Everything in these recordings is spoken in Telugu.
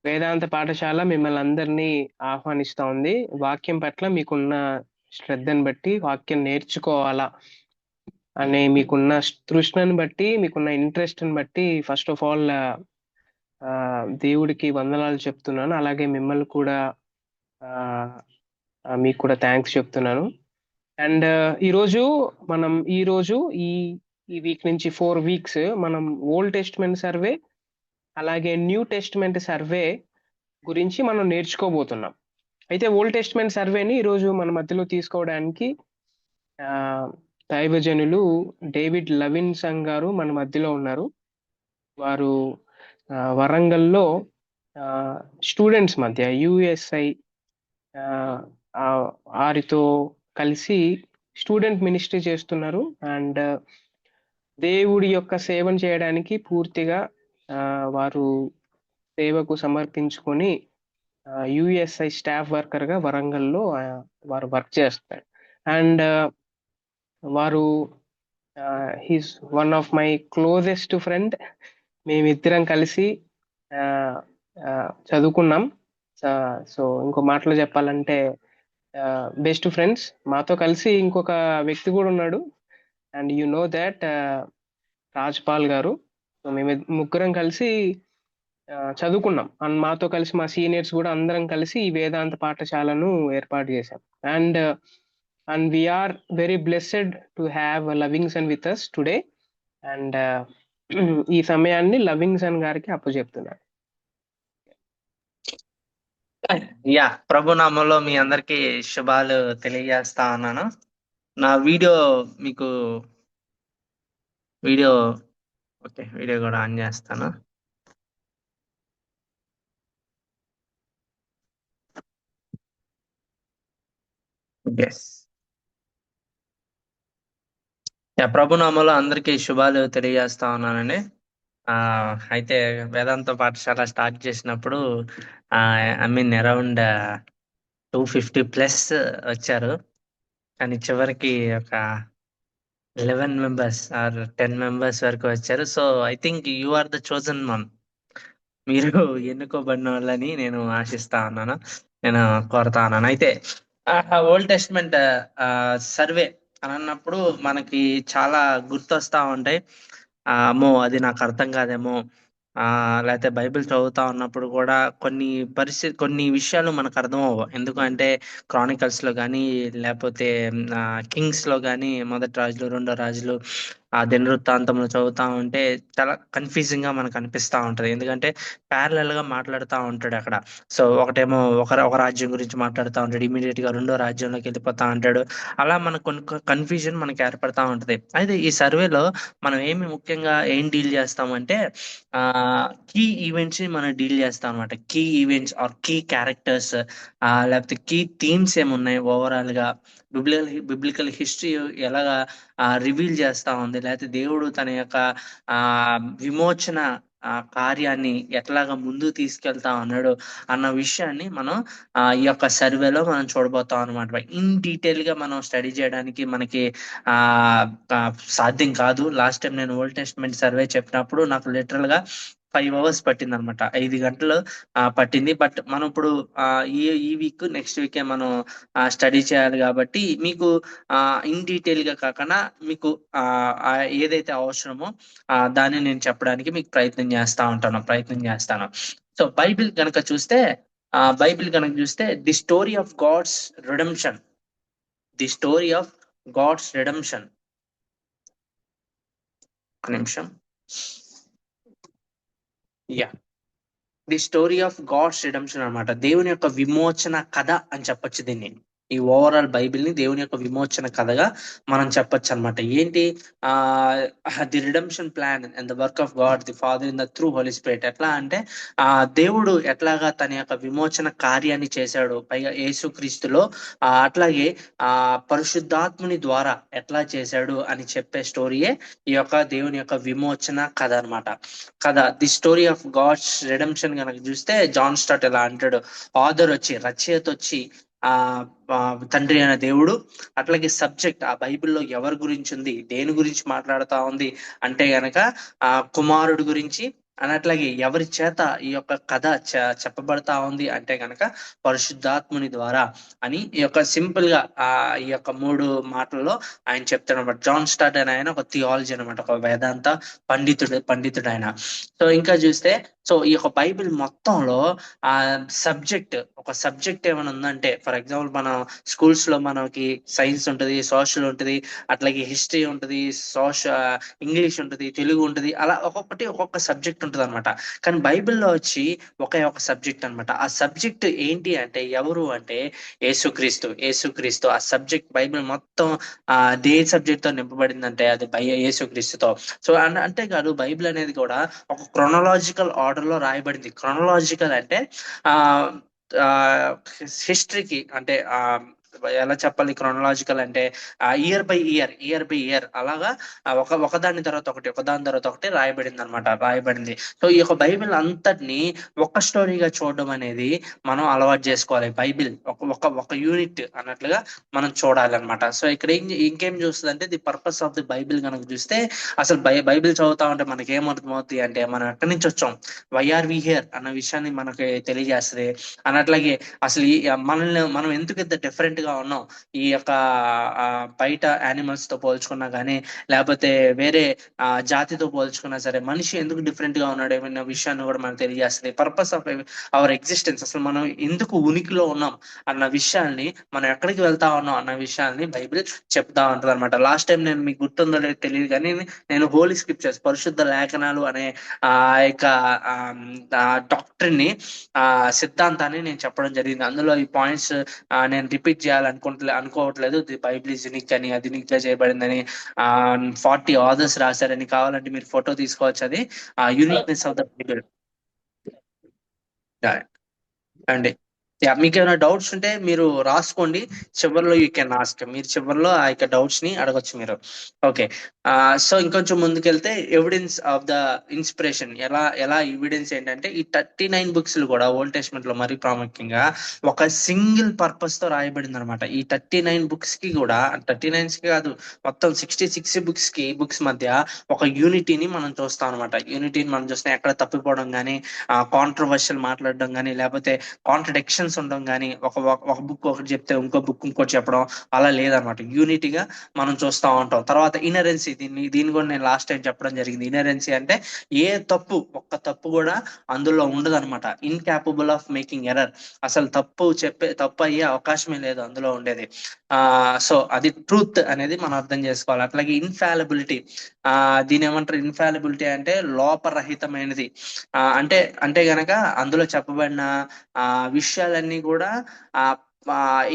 వేదాంత పాఠశాల మిమ్మల్ని అందరినీ ఆహ్వానిస్తా ఉంది. వాక్యం పట్ల మీకున్న శ్రద్ధను బట్టి, వాక్యం నేర్చుకోవాలా అనే మీకున్న తృష్ణను బట్టి, మీకున్న ఇంట్రెస్ట్ని బట్టి ఫస్ట్ ఆఫ్ ఆల్ దేవుడికి వందనాలు చెప్తున్నాను. అలాగే మిమ్మల్ని కూడా మీకు కూడా థ్యాంక్స్ చెప్తున్నాను. అండ్ ఈరోజు ఈరోజు ఈ ఈ వీక్ నుంచి 4 వీక్స్ మనం ఓల్డ్ టెస్ట్మెంట్ సర్వే అలాగే న్యూ టెస్ట్మెంట్ సర్వే గురించి మనం నేర్చుకోబోతున్నాం. అయితే ఓల్డ్ టెస్ట్మెంట్ సర్వేని ఈరోజు మన మధ్యలో తీసుకోవడానికి దైవజనులు డేవిడ్ లవిన్సన్ గారు మన మధ్యలో ఉన్నారు. వారు వరంగల్లో స్టూడెంట్స్ మధ్య యుఎస్ఐ వారితో కలిసి స్టూడెంట్ మినిస్ట్రీ చేస్తున్నారు. అండ్ దేవుడి యొక్క సేవను చేయడానికి పూర్తిగా వారు సేవకు సమర్పించుకొని యుఎస్ఐ స్టాఫ్ వర్కర్గా వరంగల్లో వారు వర్క్ చేస్తారు. అండ్ వారు he's one of my closest friend. మేమిద్దరం కలిసి చదువుకున్నాం. సో ఇంకో మాటలో చెప్పాలంటే బెస్ట్ ఫ్రెండ్స్. మాతో కలిసి ఇంకొక వ్యక్తి కూడా ఉన్నాడు. And you know that Rajpal గారు. సో మేము ముగ్గురం కలిసి చదువుకున్నాం. అండ్ మాతో కలిసి మా సీనియర్స్ కూడా అందరం కలిసి ఈ వేదాంత పాఠశాలను ఏర్పాటు చేశాం. And we are very blessed to have Livingston with us today. And ఈ సమయాన్ని లవింగ్సన్ గారికి అప్పచెప్తున్నాను. యా, ప్రభు నామంలో మీ అందరికి శుభాలు తెలియజేస్తా ఉన్నాను. నా వీడియో కూడా ఆన్ చేస్తాను. ప్రభు నామంలో అందరికి శుభాలు తెలియజేస్తా ఉన్నానండి. అయితే వేదాంత పాఠశాల స్టార్ట్ చేసినప్పుడు అరౌండ్ 250+ వచ్చారు. కానీ చివరికి ఒక 11 మెంబర్స్ ఆర్ 10 మెంబర్స్ వరకు వచ్చారు. So I think you are the chosen one. మీరు ఎన్నుకోబడిన వాళ్ళని నేను ఆశిస్తా ఉన్నాను, నేను కోరుతా ఉన్నాను. అయితే ఓల్డ్ టెస్ట్మెంట్ సర్వే అని అన్నప్పుడు మనకి చాలా గుర్తొస్తా ఉంటాయి. అమ్మో అది నాకు అర్థం కాదేమో, లేకపోతే బైబిల్ చదువుతా ఉన్నప్పుడు కూడా కొన్ని విషయాలు మనకు అర్థం అవ్వవు. ఎందుకంటే క్రానికల్స్ లో కానీ లేకపోతే కింగ్స్ లో కానీ, మొదటి రాజులు, రెండో రాజులు, దినవృత్తాంతంలో చదువుతా ఉంటే చాలా కన్ఫ్యూజింగ్ గా మనకు అనిపిస్తా ఉంటది. ఎందుకంటే ప్యారలల్ గా మాట్లాడుతూ ఉంటాడు అక్కడ. సో ఒకటేమో ఒక రాజ్యం గురించి మాట్లాడుతూ ఉంటాడు, ఇమీడియట్ గా రెండో రాజ్యంలోకి వెళ్ళిపోతా ఉంటాడు. అలా మనకు కొన్ని కన్ఫ్యూజన్ మనకి ఏర్పడతా ఉంటది. అయితే ఈ సర్వేలో మనం ముఖ్యంగా ఏం డీల్ చేస్తామంటే కీ ఈవెంట్స్ ని మనం డీల్ చేస్తాం అనమాట. Key events or key characters, లేకపోతే కీ థీమ్స్ ఏమున్నాయి ఓవరాల్ గా, బిబ్లికల్ హిస్టరీ ఎలాగా రివీల్ చేస్తా ఉంది, లేకపోతే దేవుడు తన యొక్క విమోచన కార్యాన్ని ఎట్లాగా ముందుకు తీసుకెళ్తా ఉన్నాడు అన్న విషయాన్ని మనం ఈ యొక్క సర్వేలో మనం చూడబోతాం అనమాట. ఇన్ డీటెయిల్ గా మనం స్టడీ చేయడానికి మనకి సాధ్యం కాదు. లాస్ట్ టైం నేను ఓల్డ్ టెస్ట్మెంట్ సర్వే చెప్పినప్పుడు నాకు లిటరల్ గా 5 hours పట్టింది అనమాట. 5 గంటలు పట్టింది. బట్ మనం ఇప్పుడు ఈ వీక్ నెక్స్ట్ వీకే మనం స్టడీ చేయాలి. కాబట్టి మీకు ఇన్ డీటెయిల్ గా కాకుండా మీకు ఏదైతే అవసరమో దాన్ని నేను చెప్పడానికి మీకు ప్రయత్నం చేస్తాను. సో బైబిల్ కనుక చూస్తే the story of God's redemption. The story of God's redemption అనమాట. దేవుని యొక్క విమోచన కథ అని చెప్పొచ్చు దీన్ని. ఈ ఓవరాల్ బైబిల్ ని దేవుని యొక్క విమోచన కథగా మనం చెప్పొచ్చు అనమాట. ఏంటి the redemption plan and the work of God the Father in the through Holy Spirit. ఎట్లా అంటే దేవుడు ఎట్లాగా తన యొక్క విమోచన కార్యాన్ని చేశాడు, పైగా యేసుక్రీస్తులో, అట్లాగే పరిశుద్ధాత్ముని ద్వారా ఎట్లా చేశాడు అని చెప్పే స్టోరీయే ఈ యొక్క దేవుని యొక్క విమోచన కథ అనమాట. The story of God's redemption కనుక చూస్తే జాన్ స్టార్ట్ ఎలా అంటాడు, రచయిత వచ్చి తండ్రి అయిన దేవుడు, అట్లాగే సబ్జెక్ట్ ఆ బైబిల్లో ఎవరి గురించి ఉంది, దేని గురించి మాట్లాడుతా ఉంది అంటే గనక కుమారుడు గురించి, అన్నట్లాగే ఎవరి చేత ఈ యొక్క కథ చెప్పబడతా ఉంది అంటే గనక పరిశుద్ధాత్ముని ద్వారా అని ఈ యొక్క సింపుల్ గా ఈ యొక్క 3 మాటల్లో ఆయన చెప్తాడనమాట. జాన్ స్టార్ట్ అని ఆయన ఒక థియాలజీ అనమాట, ఒక వేదాంత పండితుడు ఆయన. సో ఇంకా చూస్తే, సో ఈ యొక్క బైబిల్ మొత్తంలో ఆ ఒక సబ్జెక్ట్ ఏమైనా ఉందంటే, ఫర్ ఎగ్జాంపుల్ మనం స్కూల్స్ లో మనకి సైన్స్ ఉంటది, సోషల్ ఉంటది, అట్లాగే హిస్టరీ ఉంటది, ఇంగ్లీష్ ఉంటది, తెలుగు ఉంటది, అలా ఒక్కొక్కటి ఒక్కొక్క సబ్జెక్ట్ ఉంటది అనమాట. కానీ బైబిల్లో వచ్చి ఒకే ఒక సబ్జెక్ట్ అనమాట. ఆ సబ్జెక్ట్ ఏంటి అంటే ఎవరు అంటే యేసుక్రీస్తు. ఆ సబ్జెక్ట్ బైబిల్ మొత్తం దే సబ్జెక్ట్ తో నింపబడిందంటే అది యేసుక్రీస్తుతో. సో అంతేకాదు, బైబిల్ అనేది కూడా ఒక క్రొనలాజికల్ ఆర్డర్ లో రాయబడింది. క్రొనలాజికల్ అంటే ఆ హిస్టరీకి అంటే ఎలా చెప్పాలి, క్రొనలాజికల్ అంటే ఇయర్ బై ఇయర్ అలాగా ఒకదాని తర్వాత ఒకటి రాయబడింది. సో ఈ యొక్క బైబిల్ అంతటిని ఒక స్టోరీగా చూడడం అనేది మనం అలవాటు చేసుకోవాలి. బైబిల్ ఒక యూనిట్ అన్నట్లుగా మనం చూడాలి అనమాట. సో ఇక్కడ ఇంకేం చూస్తుంది అంటే, the purpose of the Bible కనుక చూస్తే, అసలు బైబిల్ చదువుతా ఉంటే మనకి ఏమర్థమవుతుంది అంటే, మనం ఎక్కడి నుంచి వచ్చాం, వై ఆర్ వి హియర్ అన్న విషయాన్ని మనకి తెలియజేస్తుంది. అన్నట్లాగే అసలు మనం ఎందుకు ఇంత డిఫరెంట్ గా ఉన్నాం, ఈ యొక్క బయట యానిమల్స్ తో పోల్చుకున్నా కానీ, లేకపోతే వేరే జాతితో పోల్చుకున్నా సరే, మనిషి ఎందుకు డిఫరెంట్ గా ఉన్నాడు ఏమన్న విషయాన్ని కూడా మనకు తెలియజేస్తుంది. పర్పస్ ఆఫ్ అవర్ ఎగ్జిస్టెన్స్, అసలు మనం ఎందుకు ఉనికిలో ఉన్నాం అన్న విషయాల్ని, మనం ఎక్కడికి వెళ్తా ఉన్నాం అన్న విషయాల్ని బైబిల్ చెప్తా ఉంటది అనమాట. లాస్ట్ టైం నేను మీకు గుర్తుందో లేదో తెలియదు కానీ, నేను హోలీ స్క్రిప్చర్స్, పరిశుద్ధ లేఖనాలు అనే ఆ యొక్క డాక్టరీని ని సిద్ధాంతాన్ని నేను చెప్పడం జరిగింది. అందులో ఈ పాయింట్స్ నేను రిపీట్ అనుకోవట్లేదు. ది బైబిల్ ఇస్ యూనిక్ అని, అది యూనిక్ గా చేయబడిందని 40 ఆథర్స్ రాశారని. కావాలంటే మీరు ఫోటో తీసుకోవచ్చు, అది యూనిక్నెస్ ఆఫ్ ద బైబిల్ అండి. మీకు ఏమైనా డౌట్స్ ఉంటే మీరు రాసుకోండి, చివరిలో యూ కెన్ ఆస్క్. మీరు చివరిలో ఆ యొక్క డౌట్స్ ని అడగొచ్చు మీరు. ఓకే, సో ఇంకొంచెం ముందుకెళ్తే, ఎవిడెన్స్ ఆఫ్ ద ఇన్స్పిరేషన్, ఎలా ఎవిడెన్స్ ఏంటంటే, ఈ 39 బుక్స్ కూడా ఓల్డ్ టెస్ట్మెంట్ లో మరీ ప్రాముఖ్యంగా ఒక సింగిల్ పర్పస్ తో రాయబడింది అనమాట. ఈ 39 బుక్స్ కి కూడా, 39 కి కాదు, మొత్తం 66 బుక్స్ మధ్య ఒక యూనిటీని మనం చూస్తాం అనమాట. యూనిటీని మనం చూస్తాం. ఎక్కడ తప్పిపోవడం కానీ, కాంట్రవర్షియల్ మాట్లాడడం కానీ, లేకపోతే కాంట్రడిక్షన్స్ ఉండడం కానీ, ఒక బుక్ ఒకటి చెప్తే ఇంకో బుక్ ఇంకోటి చెప్పడం, అలా లేదనమాట. యూనిటీగా మనం చూస్తూ ఉంటాం. తర్వాత ఇనరెన్సీ, దీన్ని కూడా నేను లాస్ట్ టైం చెప్పడం జరిగింది. ఇనరెన్సీ అంటే ఒక్క తప్పు కూడా అందులో ఉండదు అనమాట. ఇన్కాపబుల్ ఆఫ్ మేకింగ్ ఎర్రర్, అసలు తప్పు అయ్యే అవకాశమే లేదు అందులో ఉండేది. సో అది ట్రూత్ అనేది మనం అర్థం చేసుకోవాలి. అట్లాగే ఇన్ఫాలిబిలిటీ, దీని ఏమంటారు, ఇన్ఫాలిబిలిటీ అంటే లోపరహితమైనది. అంటే గనక అందులో చెప్పబడిన విషయాలన్నీ కూడా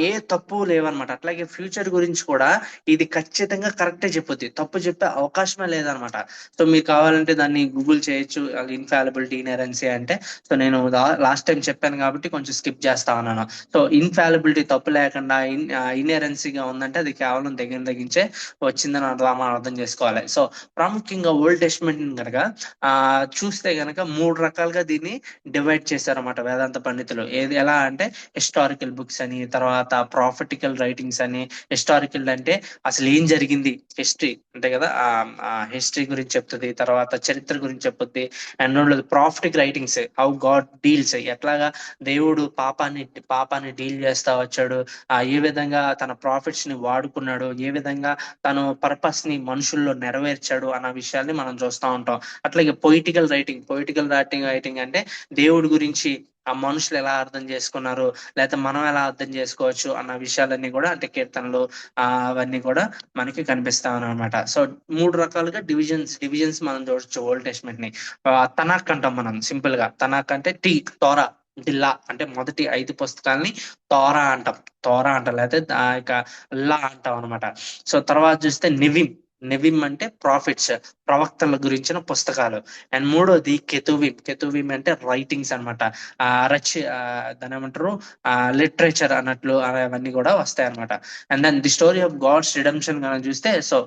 ఏ తప్పు లేవన్నమాట. అట్లాగే ఫ్యూచర్ గురించి కూడా ఇది ఖచ్చితంగా కరెక్టే చెప్పుద్ది, తప్పు చెప్పే అవకాశమే లేదనమాట. సో మీరు కావాలంటే దాన్ని గూగుల్ చేయొచ్చు, ఇన్ఫాలిబిలిటీ, ఇనరెన్సీ అంటే. సో నేను లాస్ట్ టైం చెప్పాను కాబట్టి కొంచెం స్కిప్ చేస్తా ఉన్నాను. సో ఇన్ఫాలిబిలిటీ తప్పు లేకుండా ఇనరెన్సీగా ఉందంటే, అది కేవలం తగ్గించే వచ్చిందని మనం అర్థం చేసుకోవాలి. సో ప్రాముఖ్యంగా ఓల్డ్ టెస్ట్మెంట్ కనుక చూస్తే గనక 3 రకాలుగా దీన్ని డివైడ్ చేశారన్నమాట వేదాంత పండితులు. ఎలా అంటే, హిస్టారికల్ బుక్స్ అని, తర్వాత ప్రాఫిటికల్ రైటింగ్స్ అని. హిస్టారికల్ అంటే అసలు ఏం జరిగింది, హిస్టరీ అంటే కదా, హిస్టరీ గురించి చెప్తుంది. తర్వాత చరిత్ర గురించి చెప్తుంది. And prophetic writings, how God deals, ఎట్లాగా దేవుడు పాపాన్ని డీల్ చేస్తా వచ్చాడు, ఏ విధంగా తన ప్రాఫిట్స్ ని వాడుకున్నాడు, ఏ విధంగా తను పర్పస్ ని మనుషుల్లో నెరవేర్చాడు అన్న విషయాల్ని మనం చూస్తూ ఉంటాం. అట్లాగే పొయిటికల్ రైటింగ్ అంటే దేవుడి గురించి ఆ మనుషులు ఎలా అర్థం చేసుకున్నారు, లేకపోతే మనం ఎలా అర్థం చేసుకోవచ్చు అన్న విషయాలన్నీ కూడా, అంటే కీర్తనలు అవన్నీ కూడా మనకి కనిపిస్తా అనమాట. సో 3 రకాలుగా డివిజన్స్ మనం చూడొచ్చు ఓల్డ్ టెస్ట్మెంట్ ని. తనాక్ అంటాం మనం సింపుల్ గా. తనాక్ అంటే తోరా, లా అంటే మొదటి 5 పుస్తకాలని తోరా అంటాం, లేకపోతే లా అంటాం అనమాట. సో తర్వాత చూస్తే నెవిమ్ అంటే ప్రాఫిట్స్, ప్రవక్తల గురించిన పుస్తకాలు. అండ్ మూడోది కెతువిం అంటే రైటింగ్స్ అనమాట. దాని ఏమంటారు, లిటరేచర్ అన్నట్లు అవన్నీ కూడా వస్తాయి అనమాట. And then the story of God's redemption కనుక చూస్తే, సో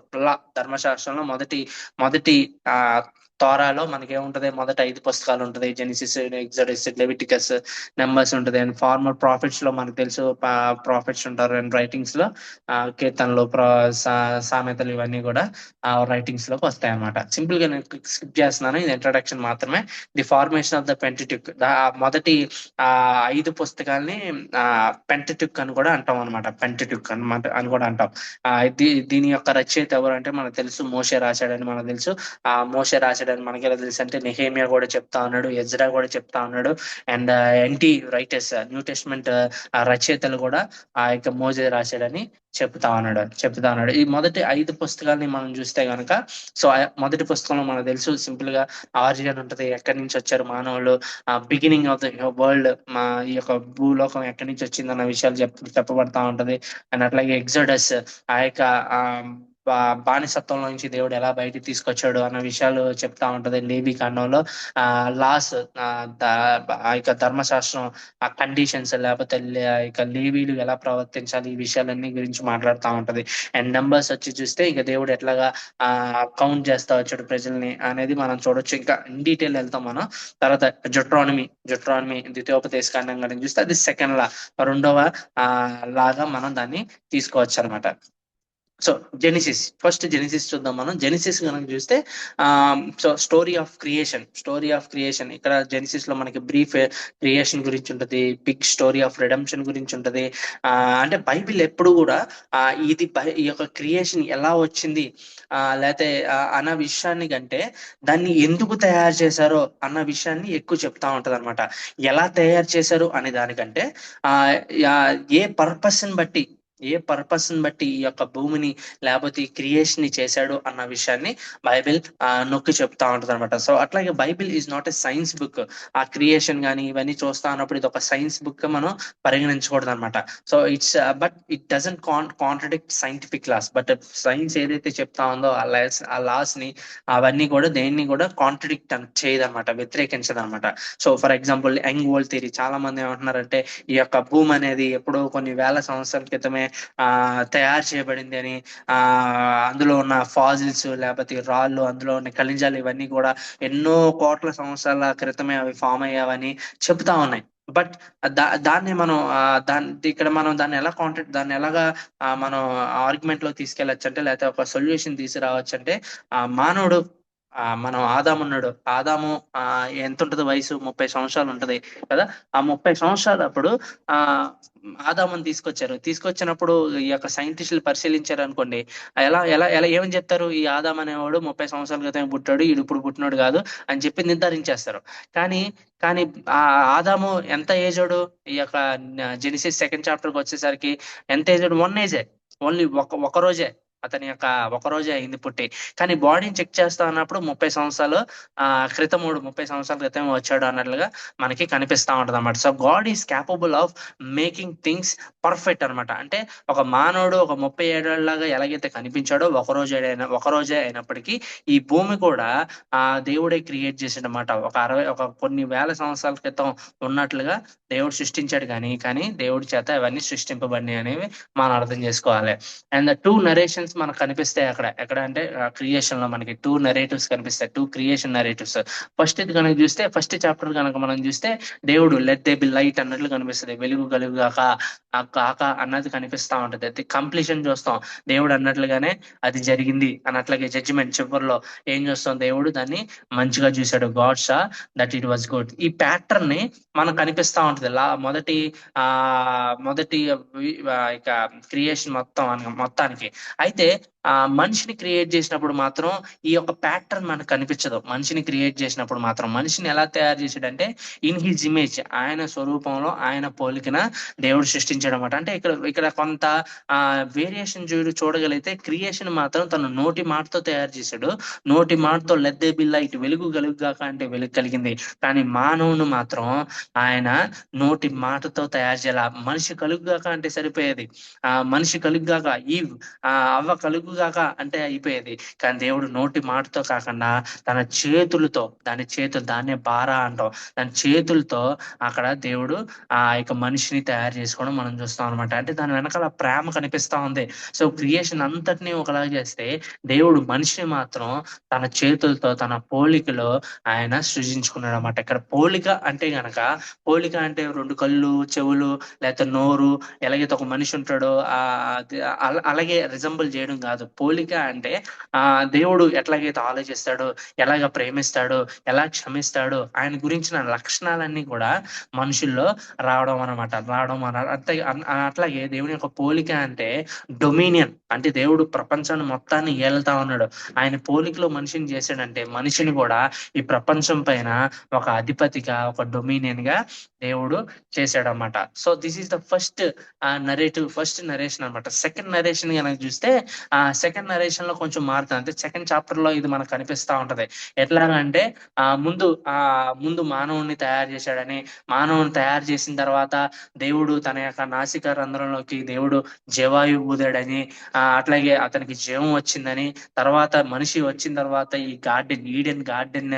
ధర్మశాస్త్రంలో మొదటి తోరాలో మనకి ఏముంటది, మొదట 5 పుస్తకాలు ఉంటది, జెనిసిస్, ఎగ్జోడస్, లెవిటికస్, నెంబర్స్ ఉంటది. అండ్ ఫార్మర్ ప్రాఫిట్స్ లో మనకు తెలుసు ప్రాఫిట్స్ ఉంటారు. అండ్ రైటింగ్స్ లో కీర్తనలు, సామెతలు ఇవన్నీ కూడా రైటింగ్స్ లోకి వస్తాయి అనమాట. సింపుల్ గా నేను స్కిప్ చేస్తున్నాను, ఇది ఇంట్రడక్షన్ మాత్రమే. The formation of the Pentateuch, మొదటి ఆ 5 పుస్తకాల్ని పెంటట్యూక్ అని కూడా అంటాం అనమాట. పెంటట్యూక్ అనమాట అని కూడా అంటాం. దీని యొక్క రచయిత ఎవరు అంటే మనకు తెలుసు, మోషే రాశాడని మనకు తెలుసు. మోషే రాశాడని మనకి ఎలా తెలుసు అంటే నెహేమియా కూడా చెప్తా ఉన్నాడు, ఎజ్రా కూడా చెప్తా ఉన్నాడు. And NT writers, new testament రచయితలు కూడా ఆ యొక్క మోజే రాశాడని చెప్తా ఉన్నాడు. ఈ మొదటి 5 పుస్తకాలని మనం చూస్తే గనక, సో మొదటి పుస్తకంలో మనకు తెలుసు సింపుల్ గా ఆరిజిన్ ఉంటది, ఎక్కడి నుంచి వచ్చారు మానవులు, బిగినింగ్ ఆఫ్ ద వరల్డ్, మా ఈ యొక్క భూలోకం ఎక్కడి నుంచి వచ్చింది అన్న విషయాలు చెప్పబడతా ఉంటది. అండ్ అట్లాగే ఎగ్జోడస్, ఆ యొక్క ఆ బానిసత్వంలో నుంచి దేవుడు ఎలా బయటికి తీసుకొచ్చాడు అన్న విషయాలు చెప్తా ఉంటది. లేవి కాండంలో లాస్, ఆ యొక్క ధర్మశాస్త్రం, ఆ కండిషన్స్, లేకపోతే ఆ యొక్క లేవీలు ఎలా ప్రవర్తించాలి, ఈ విషయాలన్నీ గురించి మాట్లాడుతూ ఉంటది. అండ్ నెంబర్స్ వచ్చి చూస్తే ఇక దేవుడు ఎట్లాగా కౌంట్ చేస్తా వచ్చాడు ప్రజల్ని అనేది మనం చూడొచ్చు. ఇంకా ఇన్ డీటెయిల్ వెళ్తాం మనం తర్వాత. జుట్రానమీ ద్వితీయోపదేశ కాండం కానీ చూస్తే అది సెకండ్ లా, రెండవ లాగా మనం దాన్ని తీసుకోవచ్చు అనమాట. సో ఫస్ట్ జెనిసిస్ చూద్దాం మనం. జెనిసిస్ కనుక చూస్తే సో స్టోరీ ఆఫ్ క్రియేషన్ ఇక్కడ జెనిసిస్ లో మనకి బ్రీఫ్ క్రియేషన్ గురించి ఉంటది, బిగ్ స్టోరీ ఆఫ్ రిడెంప్షన్ గురించి ఉంటది. అంటే బైబిల్ ఎప్పుడు కూడా ఈ యొక్క క్రియేషన్ ఎలా వచ్చింది లేకపోతే అన్న విషయాన్ని కంటే దాన్ని ఎందుకు తయారు చేశారో అన్న విషయాన్ని ఎక్కువ చెప్తా ఉంటది అనమాట. ఎలా తయారు చేశారు అనే దానికంటే ఏ పర్పస్ ని బట్టి ఈ యొక్క భూమిని లేకపోతే ఈ క్రియేషన్ ని చేశాడు అన్న విషయాన్ని బైబిల్ నొక్కి చెప్తా ఉంటది అనమాట. సో అట్లాగే Bible is not a science book. ఆ క్రియేషన్ కానీ ఇవన్నీ చూస్తా ఉన్నప్పుడు ఇది ఒక సైన్స్ బుక్ మనం పరిగణించకూడదు అనమాట. So but it doesn't contradict scientific laws. But science ఏదైతే చెప్తా ఉందో ఆ లాస్ ని అవన్నీ కూడా దేన్ని కూడా కాంట్రడిక్ట్ చేయదన్నమాట, వ్యతిరేకించదన్నమాట. So for example young world theory, చాలా మంది ఏమంటున్నారంటే ఈ యొక్క భూమి అనేది ఎప్పుడో కొన్ని వేల సంవత్సరాల క్రితమే తయారు చేయబడింది అని, అందులో ఉన్న ఫాజిల్స్ లేకపోతే రాళ్ళు, అందులో ఉన్న ఖనిజాలు ఇవన్నీ కూడా ఎన్నో కోట్ల సంవత్సరాల క్రితమే అవి ఫామ్ అయ్యావని చెప్తా ఉన్నాయి. బట్ దాన్ని మనం ఇక్కడ మనం దాన్ని ఎలాగా మనం ఆర్గ్యుమెంట్ లో తీసుకెళ్లొచ్చు అంటే, లేకపోతే ఒక సొల్యూషన్ తీసుకురావచ్చు అంటే, మానవుడు మనం ఆదాము ఎంత ఉంటది వయసు, 30 సంవత్సరాలు ఉంటది కదా. ఆ 30 సంవత్సరాలు అప్పుడు ఆదాముని తీసుకొచ్చినప్పుడు ఈ యొక్క సైంటిస్టులు పరిశీలించారు అనుకోండి, ఎలా ఎలా ఎలా ఏమని చెప్తారు, ఈ ఆదాం అనేవాడు 30 సంవత్సరాల క్రితం పుట్టాడు, ఈడు ఇప్పుడు పుట్టినాడు కాదు అని చెప్పి నిర్ధారించేస్తారు. కానీ కానీ ఆ ఆదాము ఎంత ఏజోడు, ఈ యొక్క జెనిసిస్ సెకండ్ చాప్టర్కి వచ్చేసరికి ఎంత ఏజోడు, 1 ఏజే, ఓన్లీ ఒక రోజే, అతని యొక్క ఒక రోజే అయింది పుట్టి. కానీ బాడీని చెక్ చేస్తా ఉన్నప్పుడు 30 సంవత్సరాల క్రితం వచ్చాడు అన్నట్లుగా మనకి కనిపిస్తా ఉంటది అనమాట. So God is capable of making things perfect అనమాట. అంటే ఒక మానవుడు ఒక 30 ఏళ్ళలాగా ఎలాగైతే కనిపించాడో ఒక రోజే అయినప్పటికీ ఈ భూమి కూడా దేవుడే క్రియేట్ చేసాడనమాట. ఒక కొన్ని వేల సంవత్సరాల క్రితం ఉన్నట్లుగా దేవుడు సృష్టించాడు. కానీ దేవుడి చేత అవన్నీ సృష్టింపబడినాయి అనేవి మనం అర్థం చేసుకోవాలి. అండ్ 2 నరేషన్స్ మనకు కనిపిస్తాయి ఎక్కడ అంటే క్రియేషన్ లో మనకి 2 నెరేటివ్స్ కనిపిస్తాయి, 2 క్రియేషన్ నెరేటివ్స్. ఫస్ట్ ఇది కనుక చూస్తే, ఫస్ట్ చాప్టర్ కనుక మనం చూస్తే దేవుడు లెట్ దే బి లైట్ అన్నట్లు కనిపిస్తుంది, వెలుగు కలుగుగాక అన్నది కనిపిస్తా ఉంటది. అది కంప్లీషన్ చూస్తాం, దేవుడు అన్నట్లుగానే అది జరిగింది అన్నట్లుగా. జడ్జిమెంట్ చివరిలో ఏం చూస్తాం, దేవుడు దాన్ని మంచిగా చూశాడు, God saw that it was good. ఈ ప్యాటర్న్ ని మనకు కనిపిస్తా ఉంటది మొదటి ఇక క్రియేషన్ మొత్తానికి. అయితే మనిషిని క్రియేట్ చేసినప్పుడు మాత్రం ఈ యొక్క ప్యాటర్న్ మనకు కనిపించదు. మనిషిని క్రియేట్ చేసినప్పుడు మాత్రం మనిషిని ఎలా తయారు చేసాడంటే ఇన్ హిజ్ ఇమేజ్, ఆయన స్వరూపంలో ఆయన పోలికన దేవుడు సృష్టించాడు అనమాట. అంటే ఇక్కడ కొంత వేరియేషన్ చూడగలిగితే క్రియేషన్ మాత్రం తన నోటి మాటతో తయారు చేశాడు. నోటి మాటతో లెట్ దే బి లైట్, వెలుగు కలుగుగాక అంటే వెలుగు కలిగింది. కానీ మానవుని మాత్రం ఆయన నోటి మాటతో తయారు చేయాల. మనిషి కలుగుగాక అంటే సరిపోయేది, మనిషి కలుగుగాక అవ్వ కలుగుగాక అంటే అయిపోయేది. కానీ దేవుడు నోటి మాటతో కాకుండా తన చేతులతో, దాన్నే బారా అంటాం, దాని చేతులతో అక్కడ దేవుడు ఆ యొక్క మనిషిని తయారు చేసుకోవడం మనం చూస్తాం అనమాట. అంటే దాని వెనకాల ప్రేమ కనిపిస్తా ఉంది. సో క్రియేషన్ అంతటినీ ఒకలాగా చేస్తే దేవుడు మనిషిని మాత్రం తన చేతులతో, తన పోలికలో ఆయన సృజించుకున్నాడు అనమాట. ఇక్కడ పోలిక అంటే గనక, పోలిక అంటే రెండు కళ్ళు, చెవులు, లేకపోతే నోరు, ఎలాగైతే ఒక మనిషి ఉంటాడో అలాగే రిజంబుల్ చేయడం కాదు. పోలిక అంటే దేవుడు ఎట్లాగైతే ఆలోచిస్తాడో, ఎలాగ ప్రేమిస్తాడో, ఎలా క్షమిస్తాడో, ఆయన గురించిన లక్షణాలన్నీ కూడా మనుషుల్లో అట్లాగే దేవుని యొక్క పోలిక అంటే డొమినియన్. అంటే దేవుడు ప్రపంచాన్ని మొత్తాన్ని ఏలుతా ఉన్నాడు. ఆయన పోలికలో మనిషిని చేశాడంటే మనిషిని కూడా ఈ ప్రపంచం పైన ఒక అధిపతిగా, ఒక డొమినియన్ గా దేవుడు చేశాడనమాట. So this is the first first narration అనమాట. సెకండ్ నరేషన్ కనుక చూస్తే సెకండ్ నరేషన్ లో కొంచెం మారుతుంది. అంటే సెకండ్ చాప్టర్ లో ఇది మనకు కనిపిస్తా ఉంటది. ఎట్లాగంటే ముందు మానవుణ్ణి తయారు చేశాడని, మానవుని తయారు చేసిన తర్వాత దేవుడు తన యొక్క నాసిక రంధ్రంలోకి దేవుడు జీవాయువు ఊదాడని, అట్లాగే అతనికి జీవం వచ్చిందని, తర్వాత మనిషి వచ్చిన తర్వాత ఈ ఈడెన్ గార్డెన్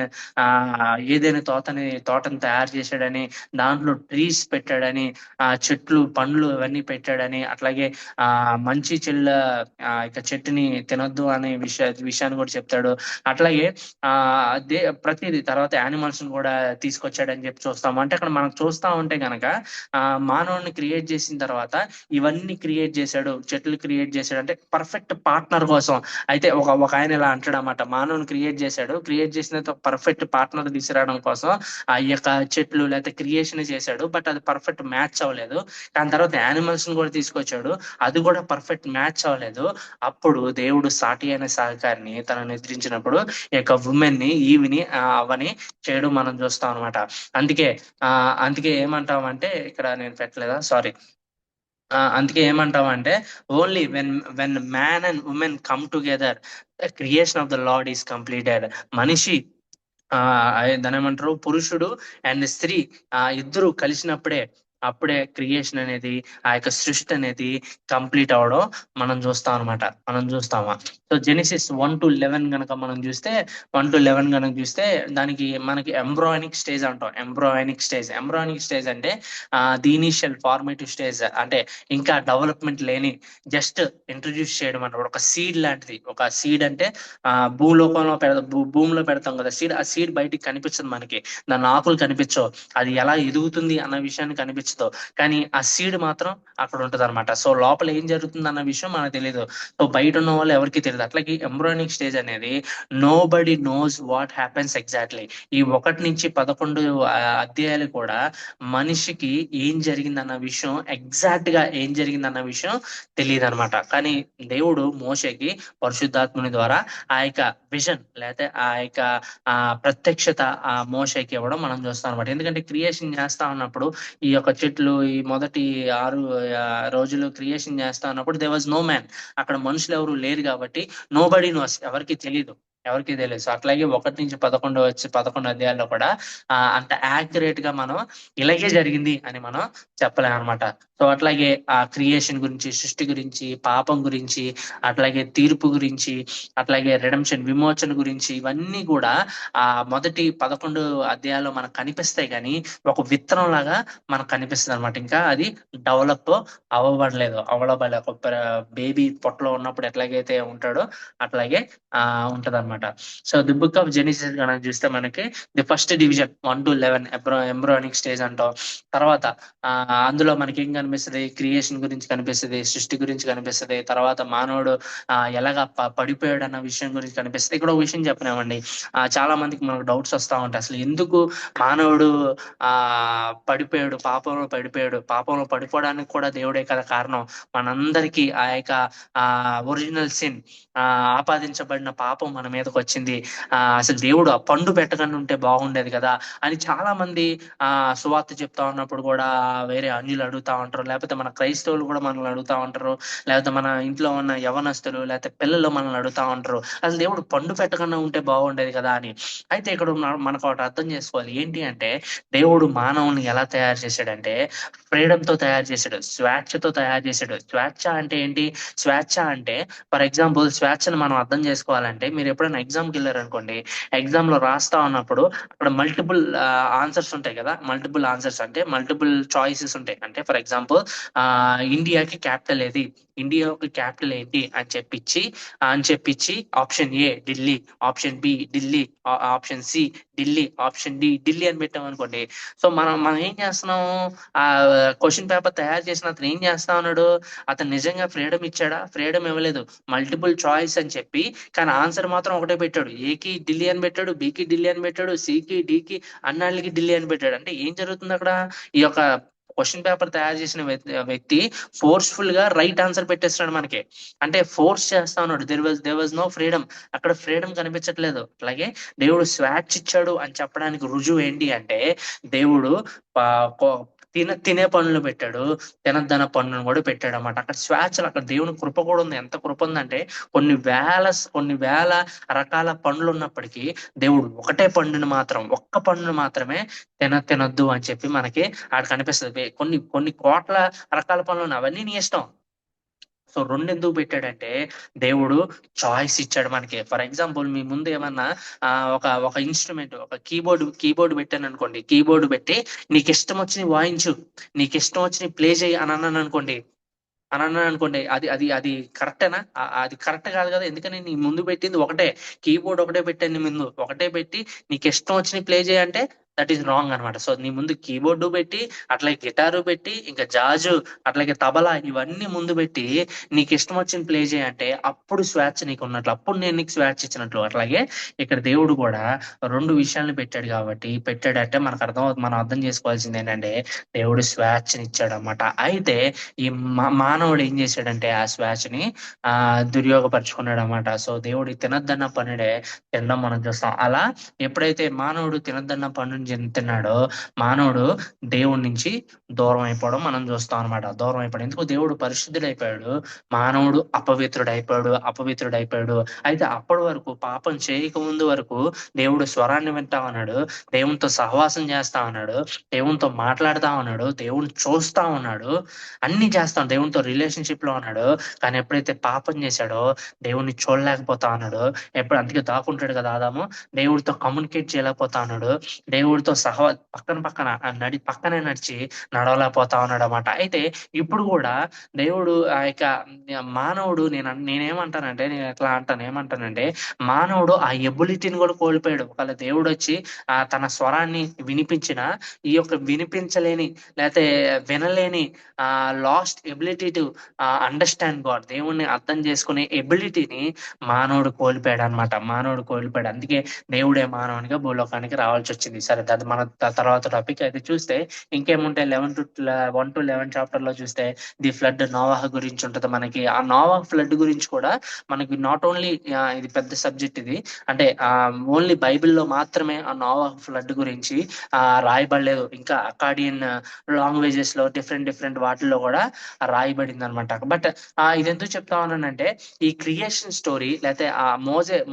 ఏదైనా తోటని తయారు చేశాడని, దాంట్లో ట్రీస్ పెట్టాడని, చెట్లు, పండ్లు ఇవన్నీ పెట్టాడని, అట్లాగే మంచి చెల్ల ఇక చెట్టుని తినొద్దు అనే విషయాన్ని కూడా చెప్తాడు. అట్లాగే ప్రతిదీ తర్వాత యానిమల్స్ ని కూడా తీసుకొచ్చాడని చెప్పి చూస్తాము. అంటే అక్కడ మనం చూస్తా ఉంటే గనక మానవుని క్రియేట్ చేసిన తర్వాత ఇవన్నీ క్రియేట్ చేశాడు, చెట్లు క్రియేట్ చేశాడు అంటే పర్ఫెక్ట్ పార్ట్నర్ కోసం. అయితే ఒక ఆయన ఇలా అంటాడు అన్నమాట, మానవుని క్రియేట్ చేశాడు, క్రియేట్ చేసిన పర్ఫెక్ట్ పార్ట్నర్ తీసుకురావడం కోసం ఆ యొక్క చెట్లు లేకపోతే క్రియేషన్ చేశాడు, బట్ అది పర్ఫెక్ట్ మ్యాచ్ అవ్వలేదు. దాని తర్వాత యానిమల్స్ ని కూడా తీసుకొచ్చాడు, అది కూడా పర్ఫెక్ట్ మ్యాచ్ అవ్వలేదు. అప్పుడు దేవుడు సాటి అయిన సహకారిని తనను నిద్రించినప్పుడు ఈ యొక్క ఉమెన్ ని ఈవిని అవని చేయడం మనం చూస్తాం అనమాట. అందుకే ఏమంటామంటే, ఇక్కడ నేను పెట్టలేదా, సారీ, అందుకే ఏమంటామంటే only when man and women come together the creation of the lord is completed. మనిషి దాని ఏమంటారు, పురుషుడు అండ్ స్త్రీ ఇద్దరు కలిసినప్పుడే అప్పుడే క్రియేషన్ అనేది, ఆ యొక్క సృష్టి అనేది కంప్లీట్ అవడం మనం చూస్తామా. సో జెనిసిస్ 1-11 గనక మనం చూస్తే, 1-11 గనక చూస్తే దానికి మనకి ఎంబ్రాయినిక్ స్టేజ్ అంటాం. ఎంబ్రాయినిక్ స్టేజ్ అంటే ది ఇనిషియల్ ఫార్మేటివ్ స్టేజ్, అంటే ఇంకా డెవలప్మెంట్ లేని, జస్ట్ ఇంట్రడ్యూస్ చేయడం అన్నమాట. ఒక సీడ్ లాంటిది. ఒక సీడ్ అంటే భూమిలో పెడతాం కదా సీడ్, ఆ సీడ్ బయటికి కనిపించదు మనకి, దాని ఆకులు కనిపించవు, అది ఎలా ఎదుగుతుంది అన్న విషయాన్ని కనిపించదు, కానీ ఆ సీడ్ మాత్రం అక్కడ ఉంటది అనమాట. సో లోపల ఏం జరుగుతుంది అన్న విషయం మనకు తెలియదు, సో బయట ఉన్న వాళ్ళు ఎవరికి తెలియదు. అట్లాగే ఎంబ్రాయినిక్ స్టేజ్ అనేది nobody knows what happens exactly. ఈ 1-11 అధ్యాయాలు కూడా మనిషికి ఏం జరిగిందన్న విషయం, ఎగ్జాక్ట్ గా ఏం జరిగిందన్న విషయం తెలియదు అనమాట. కానీ దేవుడు మోషేకి పరిశుద్ధాత్ముని ద్వారా ఆ యొక్క విజన్ లేకపోతే ఆ యొక్క ప్రత్యక్షత ఆ మోషేకి ఇవ్వడం మనం చూస్తాం అనమాట. ఎందుకంటే క్రియేషన్ చేస్తా ఉన్నప్పుడు ఈ యొక్క చెట్లు, ఈ మొదటి 6 రోజులు క్రియేషన్ చేస్తా ఉన్నప్పుడు దే వాజ్ నో మ్యాన్, అక్కడ మనుషులు ఎవరు లేరు కాబట్టి నో బడీ నోస్, ఎవరికి తెలియదు. సో అట్లాగే 1-11 అధ్యాయాల్లో కూడా అంత యాక్యురేట్ గా మనం ఇలాగే జరిగింది అని మనం చెప్పలేం అనమాట. సో అట్లాగే ఆ క్రియేషన్ గురించి, సృష్టి గురించి, పాపం గురించి, అట్లాగే తీర్పు గురించి, అట్లాగే రిడెంప్షన్, విమోచన గురించి, ఇవన్నీ కూడా ఆ మొదటి 11 అధ్యాయాల్లో మనకు కనిపిస్తాయి, కానీ ఒక విత్తనం లాగా మనకు కనిపిస్తుంది అనమాట. ఇంకా అది డెవలప్ అవ్వబడలేదు. ఒక బేబీ పొట్టలో ఉన్నప్పుడు ఎట్లాగైతే ఉంటాడో అట్లాగే ఉంటది అనమాట. So the book of genesis కనుక చూస్తే మనకి ది ఫస్ట్ డివిజన్ 1-11 ఎంబ్రాయినిక్ స్టేజ్ అంటాం. తర్వాత అందులో మనకి ఏం కనిపిస్తుంది, క్రియేషన్ గురించి కనిపిస్తుంది, సృష్టి గురించి కనిపిస్తుంది, తర్వాత మానవుడు ఎలాగా పడిపోయాడు అన్న విషయం గురించి కనిపిస్తుంది. ఇక్కడ ఒక విషయం చెప్పినామండి, చాలా మందికి మనకు డౌట్స్ వస్తా ఉంటాయి, అసలు ఎందుకు మానవుడు పడిపోయాడు, పాపంలో పడిపోవడానికి కూడా దేవుడే కదా కారణం, మనందరికీ ఆ యొక్క ఒరిజినల్ సిన్ ఆపాదించబడిన పాపం మన మీదకి వచ్చింది, అసలు దేవుడు ఆ పండు పెట్టకుండా ఉంటే బాగుండేది కదా అని చాలా మంది సువార్త చెప్తా ఉన్నప్పుడు కూడా వేరే అన్యులు అడుగుతా ఉంటారు. ఉంటారు, లేకపోతే మన క్రైస్తవులు కూడా మనల్ని అడుగుతా ఉంటారు, లేకపోతే మన ఇంట్లో ఉన్న యవనస్తులు లేకపోతే పిల్లలు మనల్ని అడుగుతా ఉంటారు, అసలు దేవుడు పండు పెట్టకుండా ఉంటే బాగుండేది కదా అని. అయితే ఇక్కడ మనకు ఒకటి అర్థం చేసుకోవాలి, ఏంటి అంటే దేవుడు మానవుని ఎలా తయారు చేశాడంటే ఫ్రీడమ్ తో తయారు చేశాడు, స్వేచ్ఛతో తయారు చేశాడు. స్వేచ్ఛ అంటే ఏంటి? స్వేచ్ఛ అంటే ఫర్ ఎగ్జాంపుల్ స్వేచ్ఛను మనం అర్థం చేసుకోవాలంటే, మీరు ఎప్పుడైనా ఎగ్జామ్కి వెళ్ళారు అనుకోండి, ఎగ్జామ్ లో రాస్తా ఉన్నప్పుడు అక్కడ మల్టిపుల్ ఆన్సర్స్ ఉంటాయి కదా. మల్టిపుల్ ఆన్సర్స్ అంటే మల్టిపుల్ చాయిసెస్ ఉంటాయి. అంటే ఫర్ ఎగ్జాంపుల్ ఇండియాకి క్యాపిటల్ ఏది, ఇండియాకి క్యాపిటల్ ఏంటి అని చెప్పించి option A Delhi, option B Delhi, option C Delhi, option D Delhi అని పెట్టాం అనుకోండి. సో మనం ఏం చేస్తున్నాం, ఆ క్వశ్చన్ పేపర్ తయారు చేసిన అతను ఏం చేస్తా ఉన్నాడు, అతను నిజంగా ఫ్రీడమ్ ఇచ్చాడా? ఫ్రీడమ్ ఇవ్వలేదు. మల్టిపుల్ చాయిస్ అని చెప్పి కానీ ఆన్సర్ మాత్రం ఒకటే పెట్టాడు. ఏకి ఢిల్లీ అని పెట్టాడు, బికి ఢిల్లీ అని పెట్టాడు, సికి డికి అన్నాళ్ళకి ఢిల్లీ అని పెట్టాడు. అంటే ఏం జరుగుతుంది అక్కడ? ఈ యొక్క క్వశ్చన్ పేపర్ తయారు చేసిన వ్యక్తి ఫోర్స్ఫుల్ గా రైట్ ఆన్సర్ పెట్టేస్తున్నాడు మనకి. అంటే ఫోర్స్ చేస్తా ఉన్నాడు. There was no freedom. అక్కడ ఫ్రీడమ్ కనిపించట్లేదు. అలాగే దేవుడు స్వేచ్ఛ ఇచ్చాడు అని చెప్పడానికి రుజువు ఏంటి అంటే, దేవుడు తినే పనులు పెట్టాడు, తినద్దన పనులను కూడా పెట్టాడు అన్నమాట. అక్కడ స్వేచ్ఛలు, అక్కడ దేవుని కృప కూడా ఉంది. ఎంత కృప ఉందంటే కొన్ని వేల రకాల పండ్లు ఉన్నప్పటికీ దేవుడు ఒక్క పండును మాత్రమే తినొద్దు అని చెప్పి మనకి ఆడ కనిపిస్తుంది. కొన్ని కొన్ని కోట్ల రకాల పనులు ఉన్నాయి, అవన్నీ నీ ఇష్టం. సో రెండు ఎందుకు పెట్టాడంటే దేవుడు చాయిస్ ఇచ్చాడు మనకి. ఫర్ ఎగ్జాంపుల్ మీ ముందు ఏమన్నా ఒక ఇన్స్ట్రుమెంట్, ఒక కీబోర్డ్ పెట్టాను అనుకోండి, కీబోర్డ్ పెట్టి నీకు ఇష్టం వచ్చి వాయించు, నీకు ఇష్టం వచ్చి ప్లే చేయి అని అన్నాను అనుకోండి, అది అది అది కరెక్టేనా? అది కరెక్ట్ కాదు కదా. ఎందుకని నీ ముందు పెట్టింది ఒకటే, కీబోర్డ్ ఒకటే పెట్టాను, నీ ముందు ఒకటే పెట్టి నీకు ఇష్టం వచ్చి ప్లే చేయంటే దట్ ఈస్ రాంగ్ అనమాట. సో నీ ముందు కీబోర్డు పెట్టి, అట్లాగే గిటారు పెట్టి, ఇంకా జాజు, అట్లాగే తబలా, ఇవన్నీ ముందు పెట్టి నీకు ఇష్టం వచ్చిన ప్లే చేయంటే అప్పుడు స్వేచ్ఛ నీకు ఉన్నట్లు, అప్పుడు నేను నీకు స్వేచ్ఛ ఇచ్చినట్లు. అట్లాగే ఇక్కడ దేవుడు కూడా రెండు విషయాలను పెట్టాడంటే మనకు మనం అర్థం చేసుకోవాల్సింది ఏంటంటే దేవుడు స్వేచ్ఛని ఇచ్చాడు అనమాట. అయితే ఈ మానవుడు ఏం చేశాడంటే ఆ స్వేచ్ఛని దుర్యోగపరుచుకున్నాడు అనమాట. సో దేవుడు తినద్దన్న పనుడే తినడం మనం చూస్తాం. అలా ఎప్పుడైతే మానవుడు తినద్దన్న పనుని తిన్నాడో మానవుడు దేవుడి నుంచి దూరం అయిపోవడం మనం చూస్తాం అనమాట. దూరం అయిపోవడం ఎందుకు? దేవుడు పరిశుద్ధుడైపోయాడు, మానవుడు అపవిత్రుడైపోయాడు. అయితే అప్పటి వరకు, పాపం చేయక ముందు వరకు దేవుడు స్వరాన్ని వింటా ఉన్నాడు, దేవునితో సహవాసం చేస్తా ఉన్నాడు, దేవునితో మాట్లాడుతా ఉన్నాడు, దేవుని చూస్తా ఉన్నాడు, అన్ని చేస్తాం, దేవునితో రిలేషన్షిప్ లో ఉన్నాడు. కానీ ఎప్పుడైతే పాపం చేశాడో దేవుణ్ణి చూడలేకపోతా ఉన్నాడు. అందుకే దాక్కుంటాడు కదా ఆదాము, దేవుడితో కమ్యూనికేట్ చేయలేకపోతా ఉన్నాడు, దేవుడితో పక్కనే నడిచి నడవలేకపోతా ఉన్నాడు అన్నమాట. అయితే ఇప్పుడు కూడా దేవుడు ఆ యొక్క మానవుడు, నేను ఏమంటానంటే మానవుడు ఆ ఎబిలిటీని కూడా కోల్పోయాడు. ఒకవేళ దేవుడు వచ్చి తన స్వరాన్ని వినిపించలేని లేకపోతే వినలేని lost ability to understand God, దేవుణ్ణి అర్థం చేసుకునే ఎబిలిటీని మానవుడు కోల్పోయాడు అనమాట. అందుకే దేవుడే మానవునిగా భూలోకానికి రావాల్సి వచ్చింది. సరే, అది మన తర్వాత టాపిక్. అయితే చూస్తే ఇంకేముంటాయి, 1 to 11 చాప్టర్ లో చూస్తే ది ఫ్లడ్, నోవాహ గురించి ఉంటది మనకి. ఆ నోవాహ ఫ్లడ్ గురించి కూడా మనకి నాట్ ఓన్లీ ఇది పెద్ద సబ్జెక్ట్ ఇది, అంటే ఓన్లీ బైబిల్లో మాత్రమే ఆ నోవాహ ఫ్లడ్ గురించి రాయబడలేదు. ఇంకా అకాడియన్ లాంగ్వేజెస్ లో డిఫరెంట్ వాటిల్లో కూడా రాయబడింది అనమాట. బట్ ఇది ఎందుకు చెప్తా ఉన్నానంటే, ఈ క్రియేషన్ స్టోరీ లేకపోతే ఆ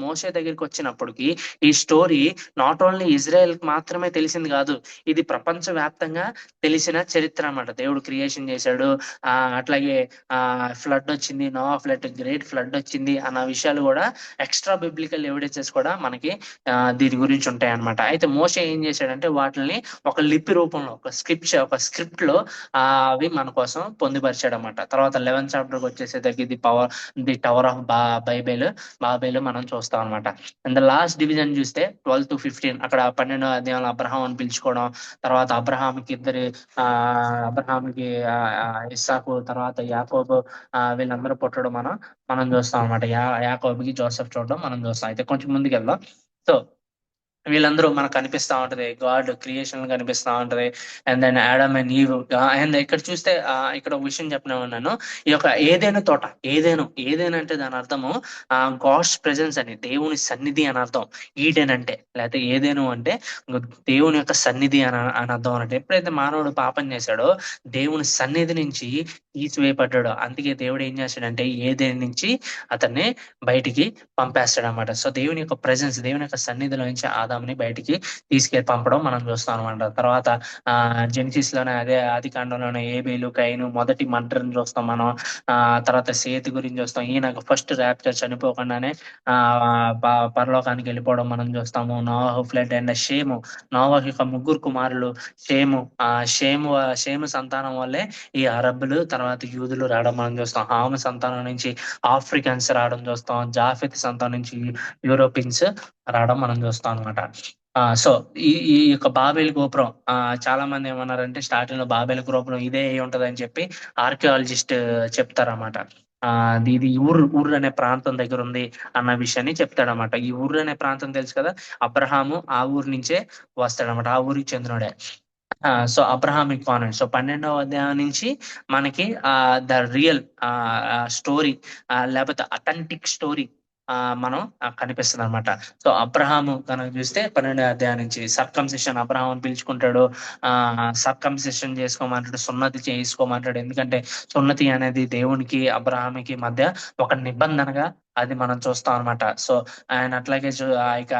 మోసే దగ్గరికి వచ్చినప్పటికి ఈ స్టోరీ నాట్ ఓన్లీ ఇజ్రాయెల్ కి మాత్రమే తెలిసింది కాదు, ఇది ప్రపంచ వ్యాప్తంగా తెలిసిన చరిత్ర అన్నమాట. దేవుడు క్రియేషన్ చేశాడు, అట్లాగే ఫ్లడ్ వచ్చింది, నోవా ఫ్లడ్, గ్రేట్ ఫ్లడ్ వచ్చింది అన్న విషయాలు కూడా, ఎక్స్ట్రా బిబ్లికల్ ఎవిడెన్సెస్ కూడా మనకి దీని గురించి ఉంటాయి అన్నమాట. అయితే మోషే ఏం చేశాడంటే వాటిని ఒక లిపి రూపంలో, ఒక స్క్రిప్ట్ లో అవి మన కోసం పొందుపరిచాడు అన్నమాట. తర్వాత 11th చాప్టర్కి వచ్చేసేసరికి ది టవర్ ఆఫ్ బాబేలు మనం చూస్తాం అనమాట. అండ్ ద లాస్ట్ డివిజన్ చూస్తే 12 to 15, అక్కడ 12వ అధ్యాయంలో అబ్రహాం అని పిలుచుకోవడం, తర్వాత అబ్రహాంకి ఇస్సాకు, తర్వాత యాకోబు, వీళ్ళందరూ పుట్టడం మనం చూస్తాం అనమాట. యాకోబుకి జోసెఫ్ చూడడం మనం చూస్తాం. అయితే కొంచెం ముందుకు వెళ్దాం. సో వీళ్ళందరూ మనకు కనిపిస్తా ఉంటది, గాడ్ క్రియేషన్ కనిపిస్తా ఉంటది. And then Adam and Eve. And ఇక్కడ చూస్తే ఇక్కడ ఒక విషయం చెప్పిన ఉన్నాను. ఈ యొక్క ఏదైనా తోట, ఏదైనా అంటే దాని అర్థము గాడ్స్ ప్రెజెన్స్ అని, దేవుని సన్నిధి అని అర్థం. ఈడెన్ అంటే, లేకపోతే ఏదేను అంటే దేవుని యొక్క సన్నిధి అని అర్థం అన్నట్టు. ఎప్పుడైతే మానవుడు పాపం చేశాడో దేవుని సన్నిధి నుంచి తీసివేయబడ్డాడు. అందుకే దేవుడు ఏం చేస్తాడంటే ఏదేని నుంచి అతన్ని బయటికి పంపేస్తాడు అనమాట. సో దేవుని యొక్క ప్రెజెన్స్, దేవుని యొక్క సన్నిధిలో నుంచి ఆదాముని బయటికి తీసుకెళ్ళి పంపడం మనం చూస్తాం అనమాట. తర్వాత జెనిసిస్ లోనే, అదే ఆది కాండంలోనే ఏబేలు కయీను మొదటి మర్డర్ని చూస్తాం మనం. తర్వాత సేతు గురించి చూస్తాం. ఈయన ఫస్ట్ ర్యాప్చర్ చనిపోకుండానే ఆ పరలోకానికి వెళ్ళిపోవడం మనం చూస్తాము. నోవాహు ఫ్లడ్ అండ్ షేము, నోవాహు యొక్క ముగ్గురు కుమారులు షేము, షేము సంతానం వల్లే ఈ అరబ్బులు తర్వాత యూదులు రావడం మనం చూస్తాం. హాము సంతానం నుంచి ఆఫ్రికన్స్ రావడం చూస్తాం. జాఫెత్ సంతానం నుంచి యూరోపియన్స్ రావడం మనం చూస్తాం అనమాట. సో ఈ యొక్క బాబేల్ గోపురం, చాలా మంది ఏమన్నారంటే స్టార్టింగ్ లో బాబేల్ గోపురం ఇదే అయి ఉంటది అని చెప్పి ఆర్కియాలజిస్ట్ చెప్తారన్నమాట. ఇది ఊర్ అనే ప్రాంతం దగ్గర ఉంది అన్న విషయాన్ని చెప్తాడనమాట. ఈ ఊర్ అనే ప్రాంతం తెలుసు కదా, అబ్రహాము ఆ ఊరు నుంచే వస్తాడనమాట, ఆ ఊరికి చెందినోడే. So Abrahamic covenant. సో 12వ అధ్యాయం నుంచి మనకి ద రియల్ స్టోరీ, లేకపోతే అథెంటిక్ స్టోరీ మనం కనిపిస్తుంది అనమాట. సో అబ్రహాము కనుక చూస్తే 12వ అధ్యాయం నుంచి సర్కంసిషన్, అబ్రహాం పిలుచుకుంటాడు, సర్కంసిషన్ చేసుకోమంటాడు, సున్నతి చేసుకోమంటాడు. ఎందుకంటే సున్నతి అనేది దేవునికి అబ్రహాముకి మధ్య ఒక నిబంధనగా అది మనం చూస్తాం అనమాట. సో ఆయన అట్లాగే ఇక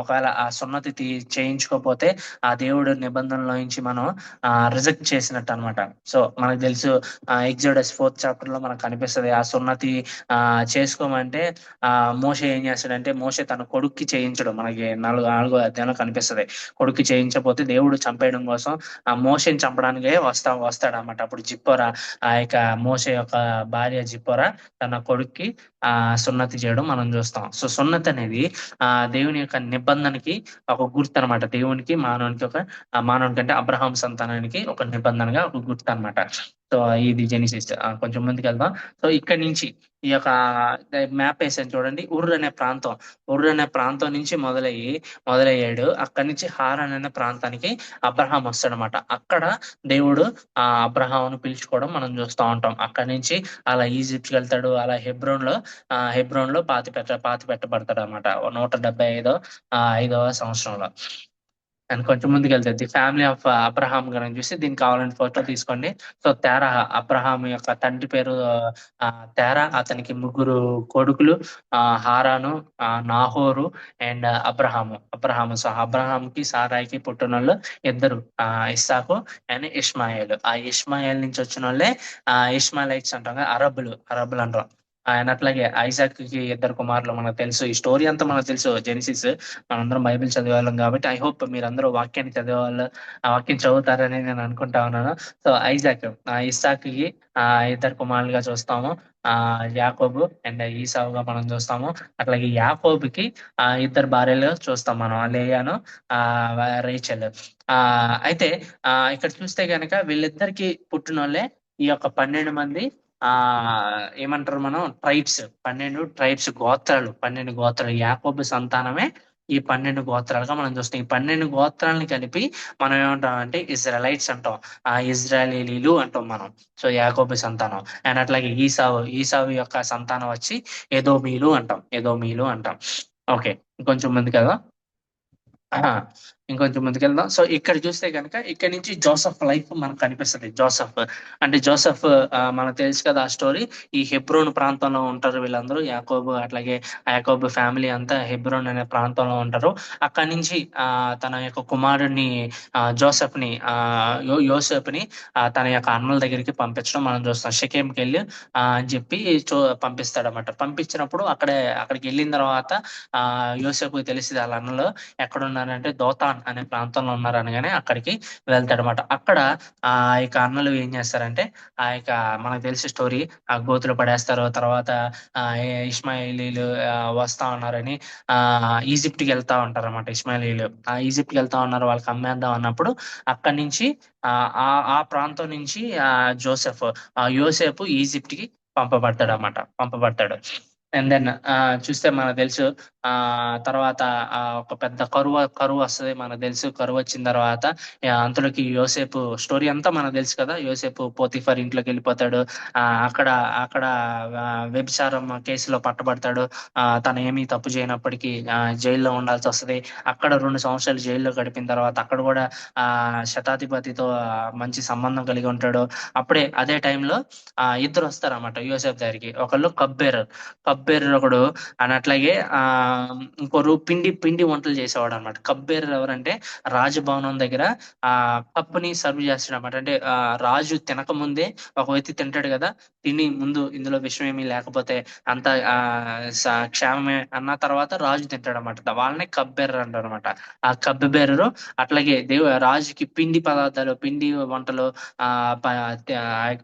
ఒకవేళ ఆ సున్నతి చేయించుకోకపోతే ఆ దేవుడు నిబంధనలో నుంచి మనం రిజెక్ట్ చేసినట్టు అనమాట. సో మనకు తెలుసు ఎగ్జోడస్ 4th చాప్టర్ లో మనకు కనిపిస్తుంది ఆ సున్నతి చేసుకోమంటే మోషే ఏం చేస్తాడంటే, మోషే తన కొడుక్కి చేయించడం మనకి 4వ అధ్యాయంలో కనిపిస్తుంది. కొడుక్కి చేయించకపోతే దేవుడు చంపేయడం కోసం ఆ మోషేని చంపడానికే వస్తాడు అనమాట. అప్పుడు జిప్పోరా, ఆ యొక్క మోషే యొక్క భార్య జిప్పోరా తన కొడుక్కి సున్నతి చేయడం మనం చూస్తాం. సో సున్నతి అనేది దేవుని యొక్క నిబంధనకి ఒక గుర్తు అనమాట. దేవునికి మానవునికి అంటే అబ్రహాం సంతానానికి ఒక నిబంధనగా ఒక గుర్తు అనమాట. సో ఇది జెనిసిస్. కొంచెం ముందుకు వెళ్దాం. సో ఇక్కడ నుంచి ఈ యొక్క మ్యాప్ వేసాను చూడండి. ఉర్ అనే ప్రాంతం నుంచి మొదలయ్యాడు. అక్కడి నుంచి హారాన్ అనే ప్రాంతానికి అబ్రహాం వస్తాడనమాట. అక్కడ దేవుడు అబ్రహాంను పిలుచుకోవడం మనం చూస్తూ ఉంటాం. అక్కడి నుంచి అలా ఈజిప్ట్కి వెళ్తాడు. అలా హెబ్రోన్ లో పాతి పెట్టబడతాడు అనమాట 175వ సంవత్సరంలో. అండ్ కొంచెం ముందుకు వెళ్తే ది ఫ్యామిలీ ఆఫ్ అబ్రహాం గురించి చూసి దీనికి కావాలంటే ఫోటో తీసుకోండి. సో తేరా, అబ్రహాం యొక్క తండ్రి పేరు తేరా. అతనికి ముగ్గురు కొడుకులు, హారాను, నాహోరు అండ్ అబ్రహాము. సో అబ్రహాంకి సారాయికి పుట్టినోళ్ళు ఇద్దరు, ఇస్సాకు అండ్ ఇష్మాయేల్. ఆ ఇష్మాయేల్ నుంచి వచ్చిన వాళ్ళే ఇష్మాయిలైట్స్ అంటాం కదా, అరబ్బులు అంటాం. ఆయన అట్లాగే ఐజాక్ కి ఇద్దరు కుమారులు మనకు తెలుసు. ఈ స్టోరీ అంతా మనకు తెలుసు, జెనిసిస్. మనందరం బైబిల్ చదివేవాళ్ళం కాబట్టి ఐ హోప్ మీరందరూ వాక్యాన్ని చదివేవాళ్ళు, ఆ వాక్యం చదువుతారని నేను అనుకుంటా ఉన్నాను. సో ఇస్సాక్ కి ఇద్దరు కుమారులుగా చూస్తాము, యాకోబు అండ్ ఈసావుగా మనం చూస్తాము. అట్లాగే యాకోబుకి ఇద్దరు భార్యలు చూస్తాం మనం, లేయాను రేచల్. అయితే ఇక్కడ చూస్తే గనక వీళ్ళిద్దరికి పుట్టిన వాళ్ళే ఈ యొక్క 12 మంది ఏమంటారు మనం ట్రైబ్స్, 12 ట్రైబ్స్, గోత్రాలు, 12 గోత్రాలు. యాకోబు సంతానమే ఈ 12 గోత్రాలుగా మనం చూస్తాం. ఈ 12 గోత్రాలని కలిపి మనం ఏమంటాం అంటే ఇజ్రాయలైట్స్ అంటాం, ఇజ్రాయేలీలు అంటాం మనం. సో యాకోబు సంతానం. అండ్ అట్లాగే ఈసావు యొక్క సంతానం వచ్చి ఎదోమీలు అంటాం. ఓకే, ఇంకొంచెం ముందు కదా, ఇంకొంచెం ముందుకెళ్దాం. సో ఇక్కడ చూస్తే కనుక ఇక్కడ నుంచి జోసఫ్ లైఫ్ మనకు కనిపిస్తుంది. జోసఫ్ మనకు తెలుసు కదా ఆ స్టోరీ. ఈ హెబ్రోన్ ప్రాంతంలో ఉంటారు వీళ్ళందరూ, యాకోబు ఫ్యామిలీ అంతా హెబ్రోన్ అనే ప్రాంతంలో ఉంటారు. అక్కడి నుంచి తన యొక్క కుమారుడిని జోసెఫ్ ని యోసేపుని తన యొక్క అన్నల దగ్గరికి పంపించడం మనం చూస్తాం. షెకెంకి వెళ్ళి అని చెప్పి పంపిస్తాడన్నమాట. పంపించినప్పుడు అక్కడికి వెళ్ళిన తర్వాత యోసేపుకి తెలిసింది వాళ్ళ అన్నలు ఎక్కడ ఉన్నారంటే దోతాన్ అనే ప్రాంతంలో ఉన్నారు అనగానే అక్కడికి వెళ్తాడనమాట. అక్కడ ఆ యొక్క అన్నలు ఏం చేస్తారంటే మనకు తెలిసిన స్టోరీ, గోతులు పడేస్తారు. తర్వాత ఇస్మాయిలీలు వస్తా ఉన్నారని ఈజిప్ట్కి వెళ్తా ఉంటారు అనమాట. ఇస్మాయిలీలు ఈజిప్ట్కి వెళ్తా ఉన్నారు, వాళ్ళకి అమ్మేద్దాం అన్నప్పుడు అక్కడి నుంచి ఆ ప్రాంతం నుంచి యోసేపు ఈజిప్ట్ కి పంపబడతాడు. అండ్ దెన్ చూస్తే మనకు తెలుసు ఆ తర్వాత ఒక పెద్ద కరువు వస్తది మనకు తెలుసు. కరువు వచ్చిన తర్వాత అంతలోకి యోసేపు స్టోరీ అంతా మనకు తెలుసు కదా. యోసేపు పోతిఫర్ ఇంట్లోకి వెళ్ళిపోతాడు. అక్కడ అక్కడ వ్యభిచారం కేసులో పట్టబడతాడు. తను ఏమీ తప్పు చేయనప్పటికీ జైల్లో ఉండాల్సి వస్తది. అక్కడ 2 సంవత్సరాలు జైల్లో గడిపిన తర్వాత అక్కడ కూడా ఆ శతాధిపతితో మంచి సంబంధం కలిగి ఉంటాడు. అప్పుడే అదే టైంలో ఇద్దరు వస్తారన్నమాట యోసేపు దగ్గరికి. ఒకళ్ళు కబ్బేరు ఒకడు. అని అట్లాగే ఇంకోరు పిండి పిండి వంటలు చేసేవాడు అనమాట. కబ్బేరు ఎవరంటే రాజభవనం దగ్గర ఆ కప్పుని సర్వ్ చేస్తాడు అనమాట. అంటే రాజు తినక ముందే ఒక వ్యక్తి తింటాడు కదా. తిని ముందు ఇందులో విషయం ఏమీ లేకపోతే అంత క్షేమమే అన్న తర్వాత రాజు తింటాడు అనమాట. వాళ్ళనే కబ్బెర్ర అంటారు అనమాట. ఆ కబ్బెర్రరు అట్లాగే రాజుకి పిండి పదార్థాలు, పిండి వంటలు ఆ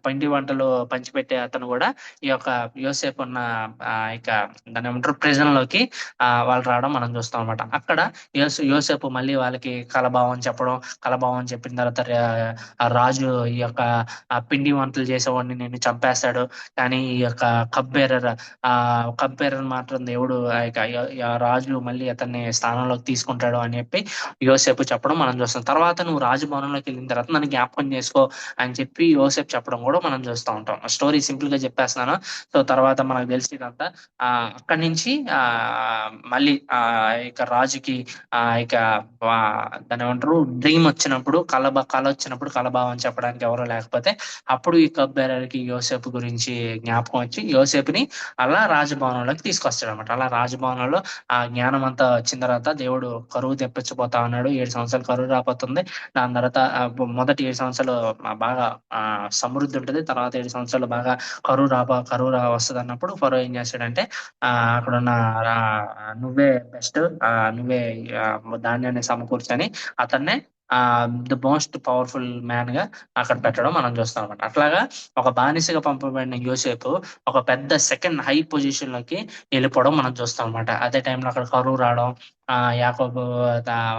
పిండి వంటలు పంచిపెట్టే అతను కూడా ఈ యొక్క యోసేపు ఉన్న ఇక దాని ఏమంటారు ప్రిజన్ లోకి వాళ్ళు రావడం మనం చూస్తాం అనమాట. అక్కడ యోసేపు మళ్ళీ వాళ్ళకి కలభావం చెప్పడం. కలభావం చెప్పిన తర్వాత ఆ రాజు ఈ యొక్క పిండి వంటలు చేసేవాడిని నేను చంపేస్తాడు. కానీ ఈ యొక్క కబ్బేరర్ ఆ కబ్బేరర్ మాత్రం దేవుడు ఆ రాజు మళ్ళీ అతన్ని స్థానంలోకి తీసుకుంటాడు అని చెప్పి యోసేపు చెప్పడం మనం చూస్తాం. తర్వాత నువ్వు రాజభవనంలోకి వెళ్ళిన తర్వాత నన్ను జ్ఞాపకం చేసుకో అని చెప్పి యోసేపు చెప్పడం కూడా మనం చూస్తూ ఉంటాం. స్టోరీ సింపుల్ గా చెప్పేస్తున్నాను. సో తర్వాత మనకు తెలిసిందంతా అక్కడి నుంచి మళ్ళీ ఇక రాజుకి ఇక దాని ఏమంటారు డ్రీమ్ వచ్చినప్పుడు కళ వచ్చినప్పుడు కలభావం చెప్పడానికి ఎవరో లేకపోతే అప్పుడు ఈ కప్ బేరర్కి యోసేపు గురించి జ్ఞాపకం వచ్చి యోసేపుని అలా రాజభవనంలోకి తీసుకొస్తాడు అనమాట. అలా రాజభవనంలో ఆ జ్ఞానం అంతా వచ్చిన తర్వాత దేవుడు కరువు తెప్పించబోతా ఉన్నాడు. 7 సంవత్సరాలు కరువు రాబోతుంది. దాని తర్వాత మొదటి 7 సంవత్సరాలు బాగా సమృద్ధి ఉంటుంది. తర్వాత 7 సంవత్సరాలు బాగా కరువు వస్తుంది అన్నప్పుడు ఫరో ఏం చేస్తాడంటే అక్కడున్న నువ్వే బెస్ట్, నువ్వే ధాన్యాన్ని సమకూర్చని అతన్నే ద మోస్ట్ పవర్ఫుల్ మ్యాన్ గా అక్కడ పెట్టడం మనం చూస్తాం అనమాట. అట్లాగా ఒక బానిసగా పంపబడిన యోసేపు ఒక పెద్ద సెకండ్ హై పొజిషన్ లోకి వెళ్ళిపోవడం మనం చూస్తాం అనమాట. అదే టైంలో అక్కడ కరువు రావడం, యాకోబు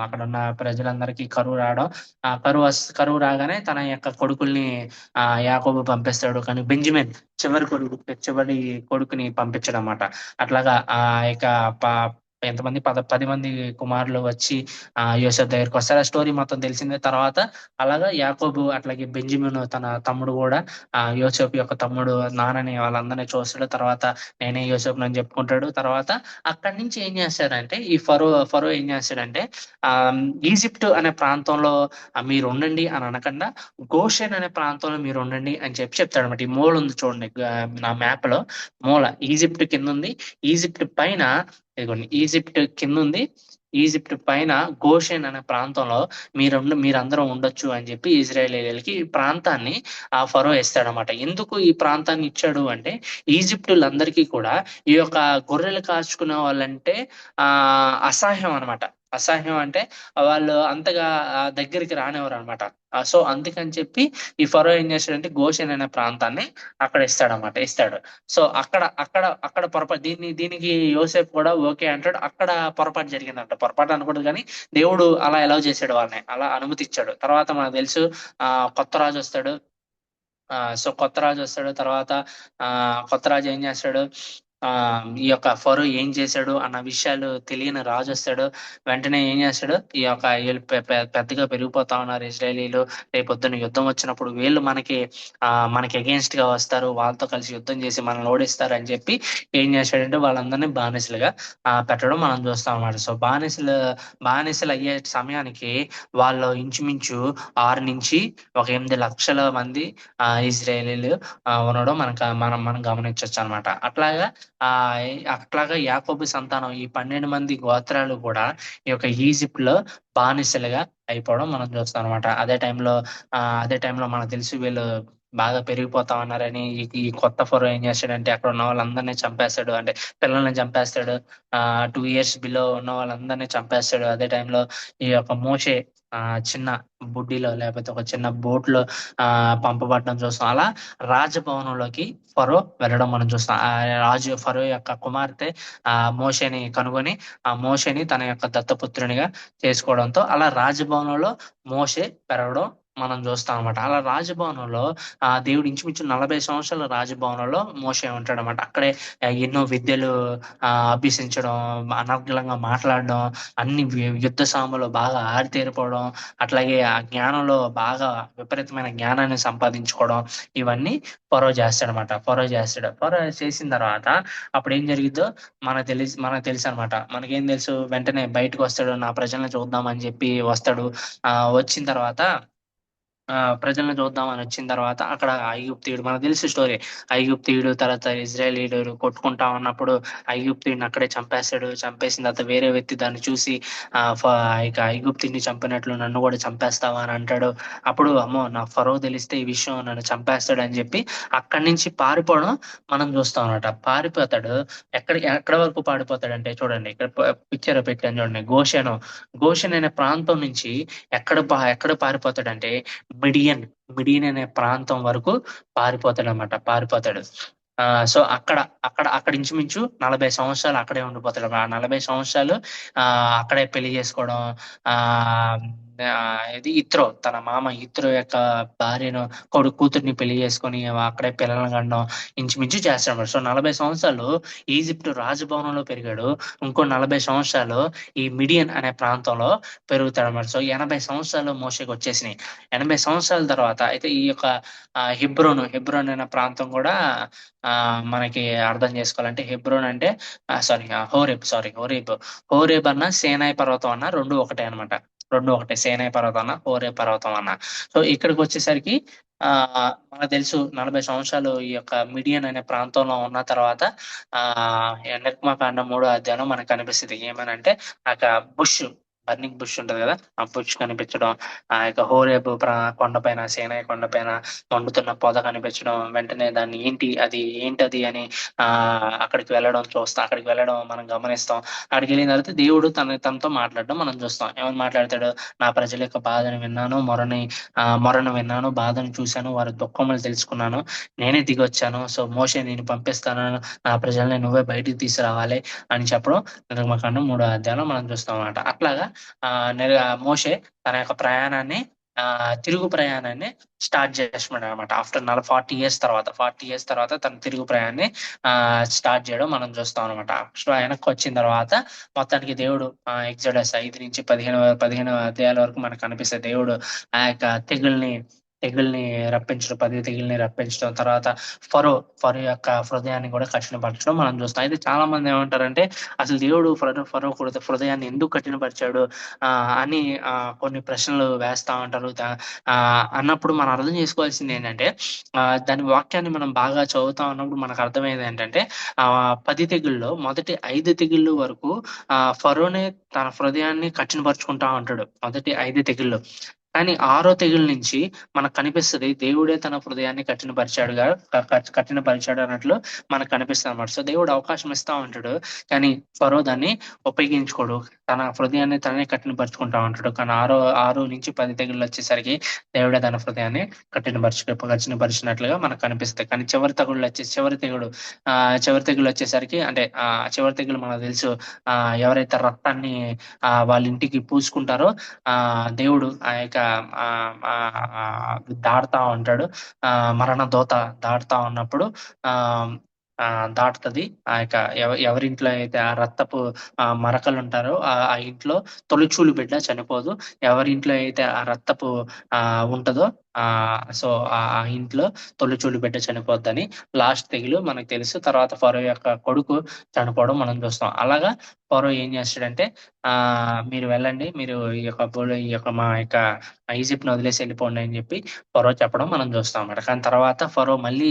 అక్కడ ఉన్న ప్రజలందరికీ కరువు రావడం, కరువు రాగానే తన యొక్క కొడుకుల్ని యాకోబు పంపిస్తాడు. కానీ బెంజమిన్ చివరి కొడుకుని పంపించడం అన్నమాట. అట్లాగా ఇక ఎంతమంది 10 మంది కుమారులు వచ్చి యోసేపు దగ్గరికి వస్తారు. ఆ స్టోరీ మొత్తం తెలిసిందే. తర్వాత అలాగా యాకోబు అట్లాగే బెంజమిన్ తన తమ్ముడు కూడా యోసేపు యొక్క తమ్ముడు నాన్నని వాళ్ళందరినీ చూస్తాడు. తర్వాత నేనే యోసేపు అని చెప్పుకుంటాడు. తర్వాత అక్కడి నుంచి ఏం చేస్తాడంటే ఈ ఫరో ఏం చేస్తాడంటే ఆ ఈజిప్ట్ అనే ప్రాంతంలో మీరు ఉండండి అని అనకుండా గోషెన్ అనే ప్రాంతంలో మీరు ఉండండి అని చెప్తాడు అనమాట. ఈ మూల ఉంది చూడండి నా మ్యాప్ లో. మూల ఈజిప్ట్ కింద ఉంది. ఈజిప్ట్ పైన ఇదిగోండి ఈజిప్ట్ కింద ఉంది. ఈజిప్ట్ పైన గోషెన్ అనే ప్రాంతంలో మీరందరూ ఉండొచ్చు అని చెప్పి ఇజ్రాయేలీలకి ఈ ప్రాంతాన్ని ఫరో ఇస్తాడనమాట. ఎందుకు ఈ ప్రాంతాన్ని ఇచ్చాడు అంటే ఈజిప్టులందరికీ కూడా ఈ యొక్క గొర్రెలు కాచుకునే వాళ్ళంటే అసహ్యం అనమాట. అసహ్యం అంటే వాళ్ళు అంతగా దగ్గరికి రానివ్వరు అనమాట. సో అందుకని చెప్పి ఈ ఫరో ఏం చేస్తాడంటే గోషెన్ అనే ప్రాంతాన్ని అక్కడ ఇస్తాడు. సో అక్కడ పొరపాటు దీనికి యోసేపు కూడా ఓకే అంటాడు. అక్కడ పొరపాటు జరిగిందంట. పొరపాటు అనకూడదు కానీ దేవుడు అలా ఎలా చేశాడు, వాళ్ళని అలా అనుమతి ఇచ్చాడు. తర్వాత మనకు తెలుసు కొత్త రాజు వస్తాడు. సో కొత్త రాజు వస్తాడు. తర్వాత కొత్త రాజు ఏం చేస్తాడు, ఈ యొక్క ఫరో ఏం చేశాడు అన్న విషయాలు తెలియని రాజు వస్తాడు. వెంటనే ఏం చేస్తాడు, ఈ యొక్క వీళ్ళు పెద్దగా పెరిగిపోతా ఉన్నారు ఇజ్రాయేలీలు. రేపొద్దున యుద్ధం వచ్చినప్పుడు వీళ్ళు మనకి అగేన్స్ట్ గా వస్తారు, వాళ్ళతో కలిసి యుద్ధం చేసి మనల్ని ఓడిస్తారు అని చెప్పి ఏం చేశాడంటే వాళ్ళందరినీ బానిసలుగా పెట్టడం మనం చూస్తాం అన్నమాట. సో బానిసలు అయ్యే సమయానికి వాళ్ళు ఇంచుమించు 6 నుంచి ఒక 8 లక్షల మంది ఇజ్రాయేలీలు ఉండడం మనం గమనించవచ్చు అనమాట. అట్లాగా యాకోబు సంతానం ఈ 12 మంది గోత్రాలు కూడా ఈ యొక్క ఈజిప్ట్ లో బానిసలుగా అయిపోవడం మనం చూస్తాం అనమాట. అదే టైంలో మనకు తెలుసు వీళ్ళు బాగా పెరిగిపోతా ఉన్నారని ఈ కొత్త ఫరో ఏం చేస్తాడంటే అక్కడ ఉన్న వాళ్ళందరినీ చంపేస్తాడు. అంటే పిల్లల్ని చంపేస్తాడు. 2 years బిలో ఉన్న వాళ్ళందరినీ చంపేస్తాడు. అదే టైంలో ఈ యొక్క మోషే చిన్న బుడ్డిలో లేకపోతే ఒక చిన్న బోట్ లో పంపబడడం చూస్తాం. అలా రాజభవనంలోకి ఫరో వెళ్ళడం మనం చూస్తాం. ఫరో యొక్క కుమార్తె మోషేని కనుగొని ఆ మోషేని తన యొక్క దత్తపుత్రునిగా చేసుకోవడంతో అలా రాజభవనంలో మోషే పెరగడం మనం చూస్తాం అనమాట. అలా రాజభవనంలో దేవుడు ఇంచుమించు 40 సంవత్సరాల రాజభవనంలో మోషే ఉంటాడనమాట. అక్కడే ఎన్నో విద్యలు అభ్యసించడం, అనర్గళంగా మాట్లాడడం, అన్ని యుద్ధ సాములు బాగా ఆరితేరిపోవడం, అట్లాగే ఆ జ్ఞానంలో బాగా విపరీతమైన జ్ఞానాన్ని సంపాదించుకోవడం, ఇవన్నీ ఫరో చేస్తాడు. ఫరో చేసిన తర్వాత అప్పుడు ఏం జరిగిద్దో మనకు తెలుసు అనమాట. మనకేం తెలుసు, వెంటనే బయటకు వస్తాడు, నా ప్రజల్ని చూద్దాం అని చెప్పి వస్తాడు. వచ్చిన తర్వాత ప్రజల్ని చూద్దామని వచ్చిన తర్వాత అక్కడ ఐగుప్తీయుడు, మనకు తెలిసిన స్టోరీ. ఐగుప్తీయుడు తర్వాత ఇజ్రాయేలీయుడు కొట్టుకుంటా ఉన్నప్పుడు ఐగుప్తీయుడిని అక్కడే చంపేస్తాడు. చంపేసిన తర్వాత వేరే వ్యక్తి దాన్ని చూసి ఇక ఐగుప్తీయుడిని చంపినట్లు నన్ను కూడా చంపేస్తావా అని అంటాడు. అప్పుడు అమ్మో, నా ఫరో తెలిస్తే ఈ విషయం నన్ను చంపేస్తాడు అని చెప్పి అక్కడి నుంచి పారిపోవడం మనం చూస్తాం అనమాట. పారిపోతాడు. ఎక్కడ వరకు పారిపోతాడు అంటే, చూడండి ఇక్కడ పిక్చర్ పెట్టాను చూడండి, గోషెన్ అనే ప్రాంతం నుంచి ఎక్కడ పారిపోతాడంటే మిడియన్ మిడియన్ అనే ప్రాంతం వరకు పారిపోతాడు. సో అక్కడ ఇంచుమించు 40 సంవత్సరాలు అక్కడే ఉండిపోతాడు. ఆ 40 సంవత్సరాలు అక్కడే పెళ్లి చేసుకోవడం, ఆ ఆ, ఇది ఇత్రో, తన మామ ఇత్రో యొక్క భార్యను, కూతుర్ని పెళ్లి చేసుకొని అక్కడే పిల్లలను కనడం ఇంచుమించు చేస్తాడు. సో 40 సంవత్సరాలు ఈజిప్ట్ రాజభవనంలో పెరిగాడు. ఇంకో 40 సంవత్సరాలు ఈ మిడియన్ అనే ప్రాంతంలో పెరుగుతాడు అన్నమాట. సో 80 సంవత్సరాలు మోషేకి వచ్చేసినాయి. 80 సంవత్సరాల తర్వాత అయితే ఈ యొక్క హెబ్రోన్ అనే ప్రాంతం కూడా మనకి అర్థం చేసుకోవాలంటే, హెబ్రోన్ అంటే హోరేబ్ అన్న సేనాయి పర్వతం అన్న రెండు ఒకటే అనమాట. రెండు ఒకటే, సేనాయి పర్వతం అన్న హోరేబ్ పర్వతం అన్న. సో ఇక్కడికి వచ్చేసరికి ఆ మనకు తెలుసు 40 సంవత్సరాలు ఈ యొక్క మిడియన్ అనే ప్రాంతంలో ఉన్న తర్వాత నిర్గమకాండం 3వ అధ్యాయంలో మనకు కనిపిస్తుంది. ఏమనంటే బుష్ బర్నింగ్ బుష్ ఉంటది కదా, ఆ బుష్ కనిపించడం, ఆ యొక్క హోరేబు కొండపైన, సేనాయి కొండపైన మండుతున్న పొద కనిపించడం, వెంటనే దాన్ని ఏంటది అని అక్కడికి వెళ్ళడం మనం గమనిస్తాం. అక్కడికి వెళ్ళిన తర్వాత దేవుడు తనతో మాట్లాడడం మనం చూస్తాం. ఏమని మాట్లాడతాడు? నా ప్రజల యొక్క బాధను విన్నాను, మొరను విన్నాను, బాధను చూశాను, వారి దుఃఖములు తెలుసుకున్నాను, నేనే దిగొచ్చాను. సో మోషే, నేను పంపిస్తాను, నా ప్రజల్ని నువ్వే బయటికి తీసుకురావాలి అని చెప్పడం నిర్గమకాండం 3వ అధ్యాయంలో మనం చూస్తాం అన్నమాట. అట్లాగా మోషే తన యొక్క తిరుగు ప్రయాణాన్ని స్టార్ట్ చేస్తున్నాడు అనమాట. ఆఫ్టర్ 40 ఇయర్స్ తర్వాత తన తిరుగు ప్రయాణాన్ని స్టార్ట్ చేయడం మనం చూస్తాం అనమాట. వెనక్కి వచ్చిన తర్వాత మొత్తానికి దేవుడు ఎగ్జోడస్ 5 నుంచి 15 అధ్యాయాల వరకు మనకు కనిపిస్తే దేవుడు ఆ యొక్క తెగుల్ని రప్పించడం, 10 తెగుల్ని రప్పించడం, తర్వాత ఫరో యొక్క హృదయాన్ని కూడా కఠినపరచడం మనం చూస్తాం. అయితే చాలా మంది ఏమంటారంటే, అసలు దేవుడు ఫరో హృదయాన్ని ఎందుకు కఠినపరిచాడు అని కొన్ని ప్రశ్నలు వేస్తా ఉంటారు. అన్నప్పుడు మనం అర్థం చేసుకోవాల్సింది ఏంటంటే, దాని వాక్యాన్ని మనం బాగా చదువుతా ఉన్నప్పుడు మనకు అర్థమయ్యేది ఏంటంటే, 10 తెగుల్లో మొదటి 5 తెగుళ్ళు వరకు ఫరోనే తన హృదయాన్ని కఠినపరుచుకుంటా ఉంటాడు, మొదటి 5 తెగుళ్ళు. కానీ 6వ తెగులు నుంచి మనకు కనిపిస్తుంది దేవుడే తన హృదయాన్ని కఠినపరిచాడు అన్నట్లు మనకు కనిపిస్తుంది అన్నమాట. సో దేవుడు అవకాశం ఇస్తా ఉంటాడు, కానీ ఫరో దాన్ని ఉపయోగించుకోడు, తన హృదయాన్ని తననే కఠినపరుచుకుంటా ఉంటాడు. కానీ 6 నుంచి 10 తెగుళ్ళు వచ్చేసరికి దేవుడే తన హృదయాన్ని కఠినపరిచినట్లుగా మనకు కనిపిస్తుంది. కానీ చివరి తెగులు వచ్చేసరికి, అంటే చివరి తెగులు మనకు తెలుసు, ఎవరైతే రక్తాన్ని వాళ్ళ ఇంటికి పూసుకుంటారో దేవుడు ఆ యొక్క దాడుతా ఉంటాడు. మరణ దోత దాడుతా ఉన్నప్పుడు ఆ దాటుతుంది. ఆ యొక్క ఎవరింట్లో అయితే ఆ రక్తపు మరకలు ఉంటారో ఆ ఇంట్లో తొలిచూలు బిడ్డ చనిపోదు. ఎవరింట్లో అయితే ఆ రక్తపు ఉంటదో సో ఆ ఇంట్లో తొలిచూలు బిడ్డ చనిపోద్దని లాస్ట్ తెగులు మనకు తెలుసు. తర్వాత ఫరో యొక్క కొడుకు చనిపోవడం మనం చూస్తాం. అలాగా ఫరో ఏం చేస్తాడంటే, మీరు వెళ్ళండి, మీరు ఈ యొక్క మా యొక్క ఈజిప్ట్ ని వదిలేసి వెళ్ళిపోండి అని చెప్పి ఫరో చెప్పడం మనం చూస్తాం అన్నమాట. కానీ తర్వాత ఫరో మళ్ళీ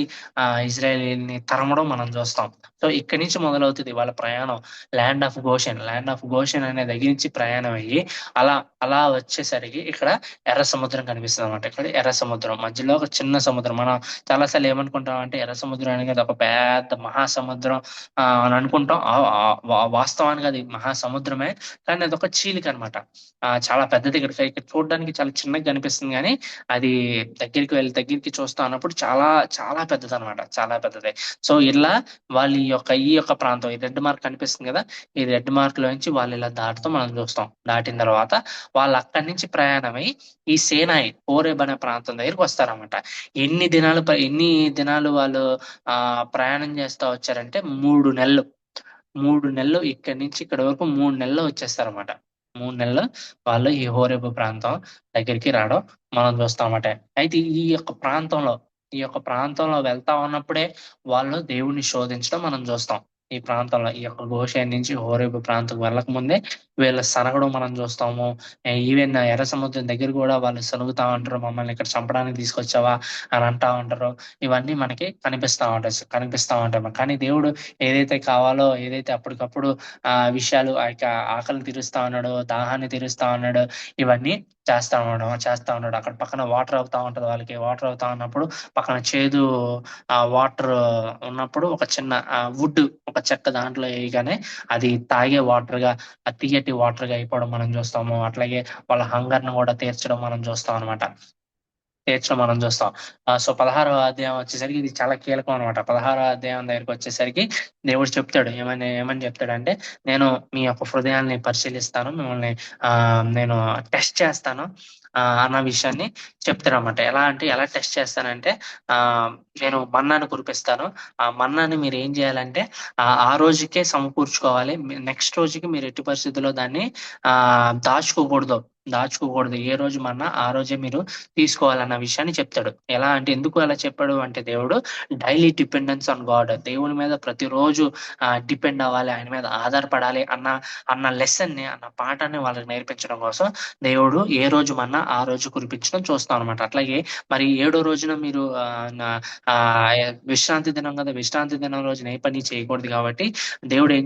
ఇజ్రాయేలీని తరమడం మనం చూస్తాం. సో ఇక్కడి నుంచి మొదలవుతుంది వాళ్ళ ప్రయాణం. ల్యాండ్ ఆఫ్ గోషన్ అనే దగ్గర నుంచి ప్రయాణం అయ్యి అలా వచ్చేసరికి ఇక్కడ ఎర్ర సముద్రం కనిపిస్తుంది అనమాట. ఇక్కడ ఎర్ర సముద్రం మధ్యలో ఒక చిన్న సముద్రం. మనం చాలాసార్లు ఏమనుకుంటాం అంటే ఎర్ర సముద్రం అనేది ఒక పెద్ద మహాసముద్రం అని అనుకుంటాం. వాస్తవానికి అది మహాసముద్రమే, కానీ అదొక చీలిక అనమాట. చాలా పెద్దది. ఇక్కడ చూడడానికి చాలా చిన్నగా కనిపిస్తుంది, కానీ అది దగ్గరికి చూస్తా అన్నప్పుడు చాలా చాలా పెద్దది అనమాట, చాలా పెద్దది. సో ఇలా వాళ్ళు ఈ యొక్క ప్రాంతం, ఈ రెడ్ మార్క్ కనిపిస్తుంది కదా, ఈ రెడ్ మార్క్ లో నుంచి వాళ్ళు ఇలా దాటుతూ మనం చూస్తాం. దాటిన తర్వాత వాళ్ళు అక్కడి నుంచి ప్రయాణమై ఈ సేనాయి హోరేబ్ అనే ప్రాంతం దగ్గరికి వస్తారన్నమాట. ఎన్ని దినాలు వాళ్ళు ప్రయాణం చేస్తా వచ్చారంటే 3 నెలలు. 3 నెలలు ఇక్కడి నుంచి ఇక్కడి వరకు 3 నెలలు వచ్చేస్తారన్నమాట. 3 నెలలు వాళ్ళు ఈ హోరేబు ప్రాంతం దగ్గరికి రావడం మనం చూస్తామన్నమాట. అయితే ఈ యొక్క ప్రాంతంలో వెళ్తా ఉన్నప్పుడే వాళ్ళు దేవుణ్ణి శోధించడం మనం చూస్తాం. ఈ యొక్క గోషేన్ నుంచి హోరేబు ప్రాంతం వెళ్ళక ముందే వీళ్ళు సనగడం మనం చూస్తాము. ఈవెన్ ఎర్ర సముద్రం దగ్గర కూడా వాళ్ళు సనుగుతా ఉంటారు, మమ్మల్ని ఇక్కడ చంపడానికి తీసుకొచ్చావా అని అంటా ఉంటారు. ఇవన్నీ మనకి కనిపిస్తా ఉంటాయి. కానీ దేవుడు ఏదైతే కావాలో, ఏదైతే అప్పటికప్పుడు విషయాలు, ఆ యొక్క ఆకలిని తీరుస్తా ఉన్నాడు, దాహాన్ని తీరుస్తా ఉన్నాడు, ఇవన్నీ చేస్తా ఉన్నాడు. అక్కడ పక్కన వాటర్ అవుతా ఉంటది. వాళ్ళకి వాటర్ అవుతా ఉన్నప్పుడు పక్కన చేదు వాటర్ ఉన్నప్పుడు ఒక చిన్న వుడ్, ఒక చెక్క దాంట్లో వేయగానే అది తాగే వాటర్ గా, ఆ తీయటి వాటర్ గా అయిపోవడం మనం చూస్తాము. అట్లాగే వాళ్ళ హంగర్ ను కూడా తీర్చడం మనం చూస్తాం. సో 16వ అధ్యాయం వచ్చేసరికి ఇది చాలా కీలకం అనమాట. 16వ అధ్యాయం దగ్గరికి వచ్చేసరికి దేవుడు చెప్తాడు, ఏమని చెప్తాడంటే, నేను మీ యొక్క హృదయాల్ని పరిశీలిస్తాను, మిమ్మల్ని నేను టెస్ట్ చేస్తాను అన్న విషయాన్ని చెప్తారన్నమాట. ఎలా టెస్ట్ చేస్తానంటే, ఆ నేను మన్నాను కురిపిస్తాను. ఆ మన్నాని మీరు ఏం చేయాలంటే ఆ రోజుకే సమకూర్చుకోవాలి. నెక్స్ట్ రోజుకి మీరు ఎట్టి పరిస్థితుల్లో దాన్ని దాచుకోకూడదు. ఏ రోజు మన్నా ఆ రోజే మీరు తీసుకోవాలన్న విషయాన్ని చెప్తాడు. ఎలా అంటే, ఎందుకు అలా చెప్పాడు అంటే, దేవుడు డైలీ డిపెండెన్స్ ఆన్ గాడ్, దేవుని మీద ప్రతిరోజు డిపెండ్ అవ్వాలి, ఆయన మీద ఆధారపడాలి అన్న లెసన్ ని, అన్న పాఠాన్ని వాళ్ళకి నేర్పించడం కోసం దేవుడు ఏ రోజు మన్నా ఆ రోజు కురిపించడం చూస్తాం అనమాట. అట్లాగే మరి 7వ రోజున మీరు విశ్రాంతి దినం కదా, విశ్రాంతి దినం రోజున ఏ పని చేయకూడదు కాబట్టి దేవుడు ఏం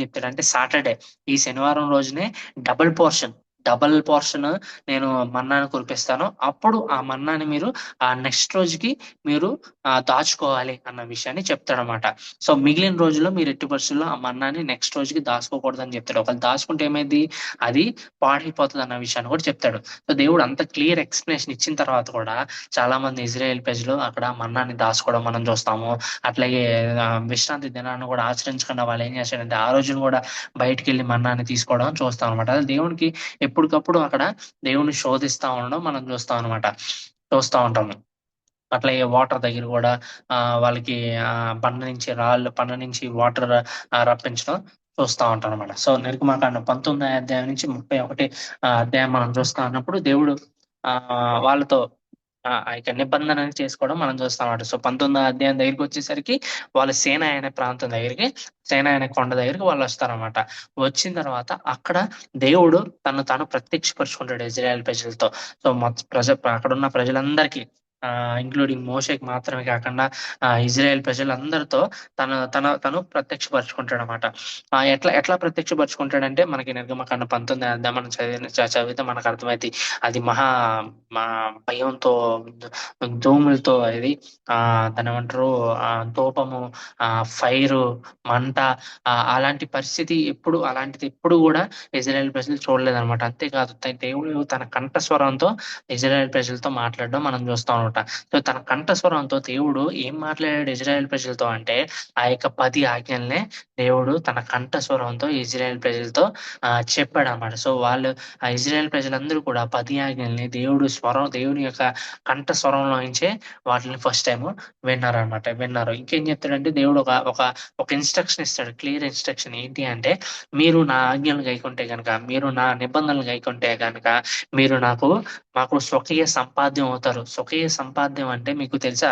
చెప్తాడంటే, సాటర్డే, ఈ శనివారం రోజునే డబల్ పోర్షన్ నేను మన్నాను కురిపిస్తాను. అప్పుడు ఆ మన్నాని మీరు నెక్స్ట్ రోజుకి మీరు దాచుకోవాలి అన్న విషయాన్ని చెప్తాడనమాట. సో మిగిలిన రోజుల్లో మీరు ఎట్టి పరిస్థితుల్లో ఆ మన్నాని నెక్స్ట్ రోజుకి దాచుకోకూడదు అని చెప్తాడు. ఒకవేళ దాచుకుంటే ఏమైంది, అది పాడైపోతుంది అన్న విషయాన్ని కూడా చెప్తాడు. సో దేవుడు అంత క్లియర్ ఎక్స్ప్లెనేషన్ ఇచ్చిన తర్వాత కూడా చాలా మంది ఇజ్రాయెల్ ప్రజలు అక్కడ మన్నాని దాచుకోవడం మనం చూస్తాము. అట్లాగే విశ్రాంతి దినాన్ని కూడా ఆచరించకుండా వాళ్ళు ఏం చేశారంటే ఆ రోజును కూడా బయటికి వెళ్ళి మన్నాని తీసుకోవడం చూస్తాం అనమాట. అది దేవునికి ఎప్పటికప్పుడు అక్కడ దేవుని శోధిస్తా ఉండడం మనం చూస్తా ఉంటాము. అట్లాగే వాటర్ దగ్గర కూడా వాళ్ళకి బండ నుంచి వాటర్ రప్పించడం చూస్తా ఉంటాం అనమాట. సో నిర్గమాకాండం 19వ అధ్యాయం నుంచి 31 అధ్యాయం మనం చూస్తా ఉన్నప్పుడు దేవుడు వాళ్ళతో ఆ యొక్క నిబంధనని చేసుకోవడం మనం చూస్తాం అన్నమాట. సో 19వ అధ్యాయం దగ్గరికి వచ్చేసరికి వాళ్ళు సేన అనే కొండ దగ్గరికి వాళ్ళు వస్తారన్నమాట. వచ్చిన తర్వాత అక్కడ దేవుడు తాను ప్రత్యక్షపరుచుకుంటాడు ఇజ్రాయెల్ ప్రజలతో. సో అక్కడ ఉన్న ప్రజలందరికీ, ఇంక్లూడింగ్ మోషేకి మాత్రమే కాకుండా ఇజ్రాయెల్ ప్రజలందరితో తను ప్రత్యక్షపరుచుకుంటాడు అనమాట. ఎట్లా ప్రత్యక్షపరుచుకుంటాడంటే, మనకి నిర్గమకాండం 19వ అధ్యాయం మనం చదివితే మనకు అర్థమైంది. అది మహా భయంతో, ధూములతో, అది దాని ఏమంటారు, ధూపము, ఫైరు, మంట, అలాంటిది ఎప్పుడు కూడా ఇజ్రాయెల్ ప్రజలు చూడలేదన్నమాట. అంతేకాదు, దేవుడు తన కంఠస్వరంతో ఇజ్రాయెల్ ప్రజలతో మాట్లాడడం మనం చూస్తాం అనమాట. సో తన కంఠస్వరంతో దేవుడు ఏం మాట్లాడాడు ఇజ్రాయెల్ ప్రజలతో అంటే, ఆ యొక్క 10 ఆజ్ఞల్నే దేవుడు తన కంఠస్వరంతో ఇజ్రాయెల్ ప్రజలతో చెప్పాడు అనమాట. సో ఆ ఇజ్రాయెల్ ప్రజలందరూ కూడా 10 ఆజ్ఞల్ని దేవుని యొక్క కంఠ స్వరంలో నుంచే వాటిని ఫస్ట్ టైం విన్నారు. ఇంకేం చెప్తాడంటే, దేవుడు ఒక ఇన్స్ట్రక్షన్ ఇస్తాడు, క్లియర్ ఇన్స్ట్రక్షన్. ఏంటి అంటే, మీరు నా ఆజ్ఞలు గైకుంటే గనక, మీరు నా నిబంధనలు గైకుంటే గనక, మీరు మాకు స్వకీయ సంపాద్యం అవుతారు. స్వకీయ సంపాద్యం అంటే మీకు తెలుసా?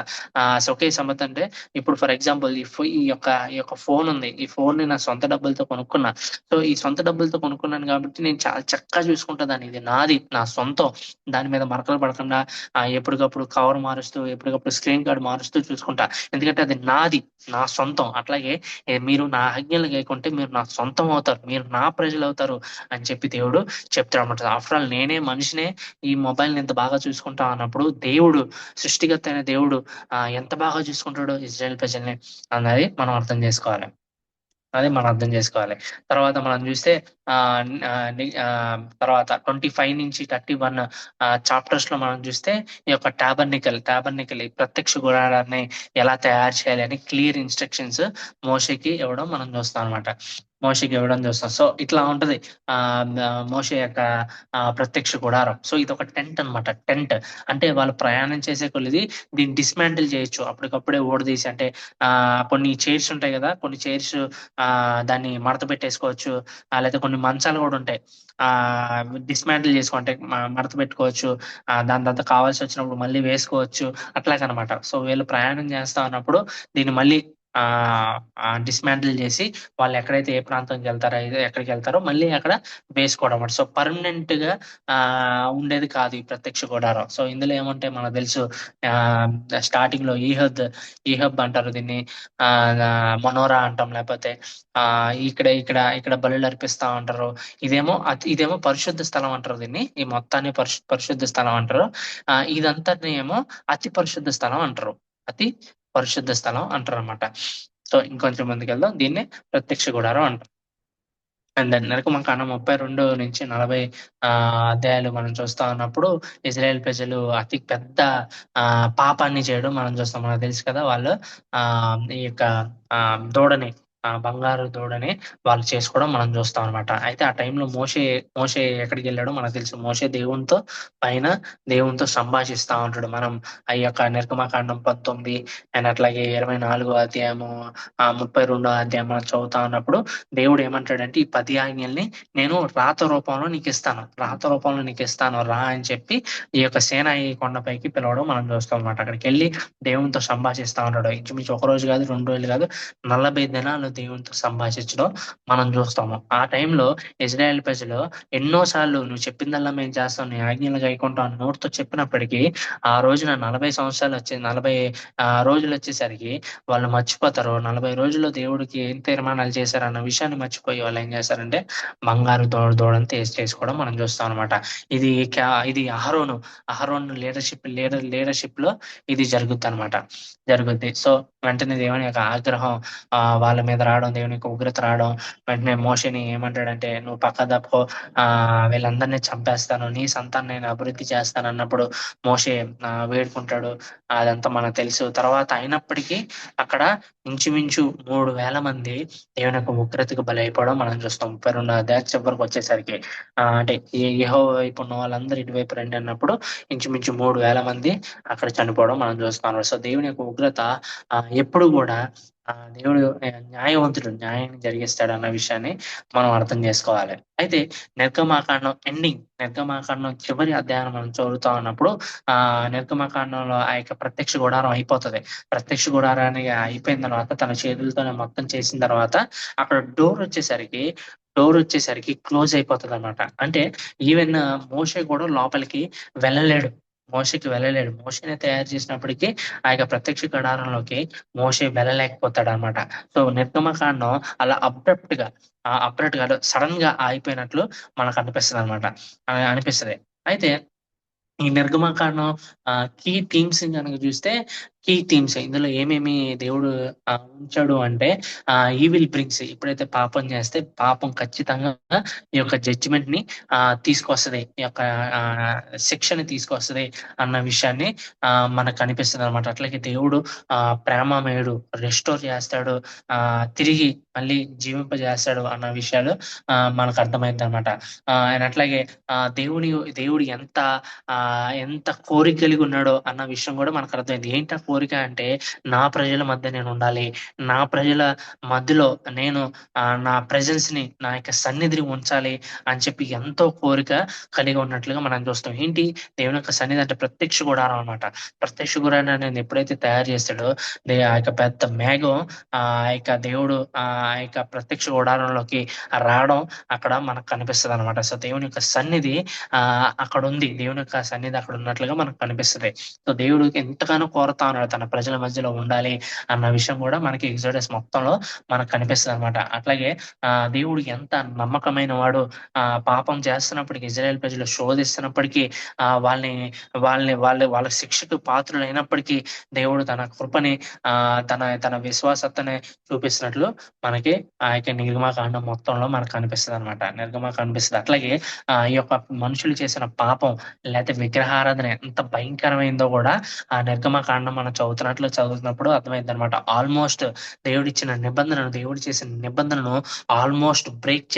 స్వకీయ సంపద అంటే, ఇప్పుడు ఫర్ ఎగ్జాంపుల్ ఈ యొక్క ఫోన్ ఉంది. ఈ ఫోన్ ని నా సొంత డబ్బులతో కొనుక్కున్నా. సో ఈ సొంత డబ్బులతో కొనుక్కున్నాను కాబట్టి నేను చాలా చక్కగా చూసుకుంటా దాన్ని. ఇది నాది, నా సొంతం. దాని మీద మరకలు పడకుండా ఎప్పటికప్పుడు కవర్ మారుస్తూ, ఎప్పటికప్పుడు స్క్రీన్ గార్డ్ మారుస్తూ చూసుకుంటా. ఎందుకంటే అది నాది, నా సొంతం. అట్లాగే మీరు నా ఆజ్ఞలు గైకుంటే మీరు నా సొంతం అవుతారు, మీరు నా ప్రజలు అవుతారు అని చెప్పి దేవుడు చెప్తాడు అనమాట. ఆఫ్టర్ ఆల్ నేనే మనిషినే, ఈ మొబైల్ ని ఎంత బాగా చూసుకుంటాం అన్నప్పుడు దేవుడు, సృష్టికర్త అయిన దేవుడు ఎంత బాగా చూసుకుంటాడు ఇజ్రాయెల్ ప్రజల్ని అన్నది మనం అర్థం చేసుకోవాలి. అది మనం అర్థం చేసుకోవాలి. తర్వాత మనం చూస్తే తర్వాత 25 నుంచి 31 చాప్టర్స్ లో మనం చూస్తే ఈ యొక్క టాబర్నికల్ ఈ ప్రత్యక్ష గుడారాన్ని ఎలా తయారు చేయాలి అని క్లియర్ ఇన్స్ట్రక్షన్స్ మోషేకి ఇవ్వడం మనం చూస్తాం అనమాట. మోషేకి ఇవ్వడం చూస్తాం. సో ఇట్లా ఉంటది ఆ మోషే యొక్క ప్రత్యక్ష గుడారం. సో ఇది ఒక టెంట్ అన్నమాట. టెంట్ అంటే వాళ్ళు ప్రయాణం చేసే కొలిది దీన్ని డిస్మాంటిల్ చేయొచ్చు అప్పటికప్పుడే ఊడదీసి. అంటే కొన్ని చైర్స్ ఉంటాయి కదా, కొన్ని చైర్స్ దాన్ని మడత పెట్టేసుకోవచ్చు. లేదా కొన్ని మంచాలు కూడా ఉంటాయి, డిస్మాంటిల్ చేసుకుంటే మడత పెట్టుకోవచ్చు. దాని తర్వాత కావాల్సి వచ్చినప్పుడు మళ్ళీ వేసుకోవచ్చు, అట్లాగనమాట. సో వీళ్ళు ప్రయాణం చేస్తా ఉన్నప్పుడు దీన్ని మళ్ళీ డిస్మాంటిల్ చేసి వాళ్ళు ఎక్కడైతే ఏ ప్రాంతంకి వెళ్తారో ఎక్కడికి వెళ్తారో మళ్ళీ అక్కడ వేసుకోవడం అన్నమాట. సో పర్మనెంట్ గా ఉండేది కాదు ఈ ప్రత్యక్ష గుడారం. సో ఇందులో ఏమంటే మనకు తెలుసు, స్టార్టింగ్ లో ఈహబ్ అంటారు దీన్ని, మనోరా అంటాం, లేకపోతే ఇక్కడ ఇక్కడ ఇక్కడ బలులు అర్పిస్తా ఉంటారు. ఇదేమో పరిశుద్ధ స్థలం అంటారు దీన్ని. ఈ మొత్తాన్ని పరిశుద్ధ స్థలం అంటారు. ఇదంతా ఏమో అతి పరిశుద్ధ స్థలం అంటారు. అతి పరిశుద్ధ స్థలం అంటారు అనమాట. సో ఇంకొంచెం ముందుకు వెళ్దాం, దీన్నే ప్రత్యక్ష గుడారం అంటారు. అండ్ దెన్ నిర్గమకాండం 32 నుంచి 40 అధ్యాయాలు మనం చూస్తా ఉన్నప్పుడు ఇజ్రాయెల్ ప్రజలు అతి పెద్ద పాపాన్ని చేయడం మనం చూస్తాం. మనకు తెలుసు కదా, వాళ్ళు ఈ యొక్క దూడని, బంగారు దూడని వాళ్ళు చేసుకోవడం మనం చూస్తాం అనమాట. అయితే ఆ టైంలో మోషే ఎక్కడికి వెళ్ళాడో మనకు తెలుసు. మోషే దేవునితో సంభాషిస్తా ఉంటాడు. మనం ఆ యొక్క నిర్గమకాండం 19 అండ్ అట్లాగే 24 అధ్యాయము 32 అధ్యాయం మనం చదువుతా ఉన్నప్పుడు దేవుడు ఏమంటాడంటే, ఈ 10 ఆజ్ఞల్ని నేను రాత రూపంలో నీకు ఇస్తాను రా అని చెప్పి ఈ యొక్క సేనాయి కొండపైకి పిలవడం మనం చూస్తాం అనమాట. అక్కడికి వెళ్ళి దేవునితో సంభాషిస్తా ఉంటాడు. ఇంచుమించు ఒక రోజు కాదు, 2 రోజులు కాదు, 40 దినాలు దేవునితో సంభాషించడం మనం చూస్తాము. ఆ టైంలో ఇజ్రాయెల్ ప్రజలు ఎన్నోసార్లు నువ్వు చెప్పిందల్లా మేము చేస్తాం, నీ ఆజ్ఞలు గైకుంటాం నోటితో చెప్పినప్పటికీ ఆ రోజున 40 రోజులు వచ్చేసరికి వాళ్ళు మర్చిపోతారు. 40 రోజుల్లో దేవుడికి ఏం తీర్మానాలు చేశారన్న విషయాన్ని మర్చిపోయి వాళ్ళు ఏం చేశారంటే బంగారు దూడని చేసుకోవడం మనం చూస్తాం అనమాట. ఇది అహరోన్ లీడర్షిప్ లో ఇది జరుగుద్ది. సో వెంటనే దేవుని యొక్క ఆగ్రహం వాళ్ళ మీద రావడం, దేవుని యొక్క ఉగ్రత రావడం, వెంటనే మోషేని ఏమంటాడంటే, నువ్వు పక్క తప్పుకో, వీళ్ళందరినీ చంపేస్తాను, నీ సంతానం నేను అభివృద్ధి చేస్తాను అన్నప్పుడు మోషే వేడుకుంటాడు. అదంతా మనకు తెలుసు. తర్వాత అయినప్పటికీ అక్కడ ఇంచుమించు 3,000 మంది దేవుని యొక్క ఉగ్రతకు బలైపోవడం మనం చూస్తాం. 32 అధ్యాయం చివరికి వచ్చేసరికి అంటే యెహోవా వైపు ఉన్న వాళ్ళందరూ ఇటువైపు రండి అన్నప్పుడు ఇంచుమించు 3,000 మంది అక్కడ చనిపోవడం మనం చూస్తున్నాం. సో దేవుని యొక్క ఉగ్రత ఎప్పుడు కూడా దేవుడు న్యాయవంతుడు, న్యాయాన్ని జరిగిస్తాడు అన్న విషయాన్ని మనం అర్థం చేసుకోవాలి. అయితే నిర్గమాకాండం చివరి అధ్యాయం మనం చదువుతా ఉన్నప్పుడు నిర్గమాకాండంలో ఆ యొక్క ప్రత్యక్ష గుడారం అయిపోతుంది. ప్రత్యక్ష గుడారానికి అయిపోయిన తర్వాత తన చేతులతోనే మొత్తం చేసిన తర్వాత అక్కడ డోర్ వచ్చేసరికి క్లోజ్ అయిపోతుంది అనమాట. అంటే ఈవెన్ మోషే కూడా లోపలికి వెళ్ళలేడు. మోషేని తయారు చేసినప్పటికీ ఆ యొక్క ప్రత్యక్ష గుడారంలోకి మోషే వెళ్ళలేకపోతాడు అనమాట. సో నిర్గమకాండం అలా అబ్రప్ట్ గా సడన్ గా ఆగిపోయినట్లు మనకు అనిపిస్తుంది. అయితే ఈ నిర్గమకాండం కీ థీమ్స్ కనుక చూస్తే, ఇందులో ఏమేమి దేవుడు ఉంచాడు అంటే, ఈవిల్ బ్రింగ్స్, ఎప్పుడైతే పాపం చేస్తే పాపం ఖచ్చితంగా ఈ యొక్క జడ్జిమెంట్ ని తీసుకొస్తుంది, ఈ యొక్క శిక్షని తీసుకొస్తుంది అన్న విషయాన్ని మనకు కనిపిస్తుంది అనమాట. అట్లాగే దేవుడు ప్రేమమయుడు, రెస్టోర్ చేస్తాడు, తిరిగి మళ్ళీ జీవింపజేస్తాడు అన్న విషయాలు మనకు అర్థమైంది అనమాట. అండ్ అట్లాగే దేవుడు ఎంత కోరిక కలిగి ఉన్నాడో అన్న విషయం కూడా మనకు అర్థమైంది. ఏంటి ఆ కోరిక అంటే, నా ప్రజల మధ్య నేను ఉండాలి, నా ప్రజల మధ్యలో నేను నా ప్రెజెన్స్ ని, నా యొక్క సన్నిధిని ఉంచాలి అని చెప్పి ఎంతో కోరిక కలిగి ఉన్నట్లుగా మనం చూస్తాం. ఏంటి దేవుని యొక్క సన్నిధి అంటే ప్రత్యక్ష గుడారం అనమాట. ప్రత్యక్ష గుడారం అనేది ఎప్పుడైతే తయారు చేస్తాడో ఆ యొక్క పెద్ద మేఘం ఆ యొక్క దేవుడు ఆ యొక్క ప్రత్యక్ష గుడారంలోకి రావడం అక్కడ మనకు కనిపిస్తుంది అనమాట. సో దేవుని యొక్క సన్నిధి అక్కడ ఉంది, దేవుని యొక్క సన్నిధి అక్కడ ఉన్నట్లుగా మనకు కనిపిస్తుంది. సో దేవుడు ఎంతగానో కోరుతా ఉన్నాడు, తన ప్రజల మధ్యలో ఉండాలి అన్న విషయం కూడా మనకి ఎగ్జోడస్ మొత్తంలో మనకు కనిపిస్తుంది అనమాట. అట్లాగే దేవుడు ఎంత నమ్మకమైన వాడు, పాపం చేస్తున్నప్పటికీ, ఇజ్రాయెల్ ప్రజలు శోధిస్తున్నప్పటికీ, వాళ్ళని వాళ్ళ శిక్షకు పాత్రులైనప్పటికీ దేవుడు తన కృపని, తన తన విశ్వాసతని చూపిస్తున్నట్లు మనకి ఆ యొక్క నిర్గమాకాండం మొత్తంలో మనకు కనిపిస్తుంది అనమాట. కనిపిస్తుంది. అట్లాగే ఈ యొక్క మనుషులు చేసిన పాపం లేకపోతే విగ్రహారాధన ఎంత భయంకరమైందో కూడా ఆ నిర్గమకాండం మనం చదువుతున్నప్పుడు అర్థమైంది అనమాట. ఆల్మోస్ట్ దేవుడు చేసిన నిబంధనను ఆల్మోస్ట్ బ్రేక్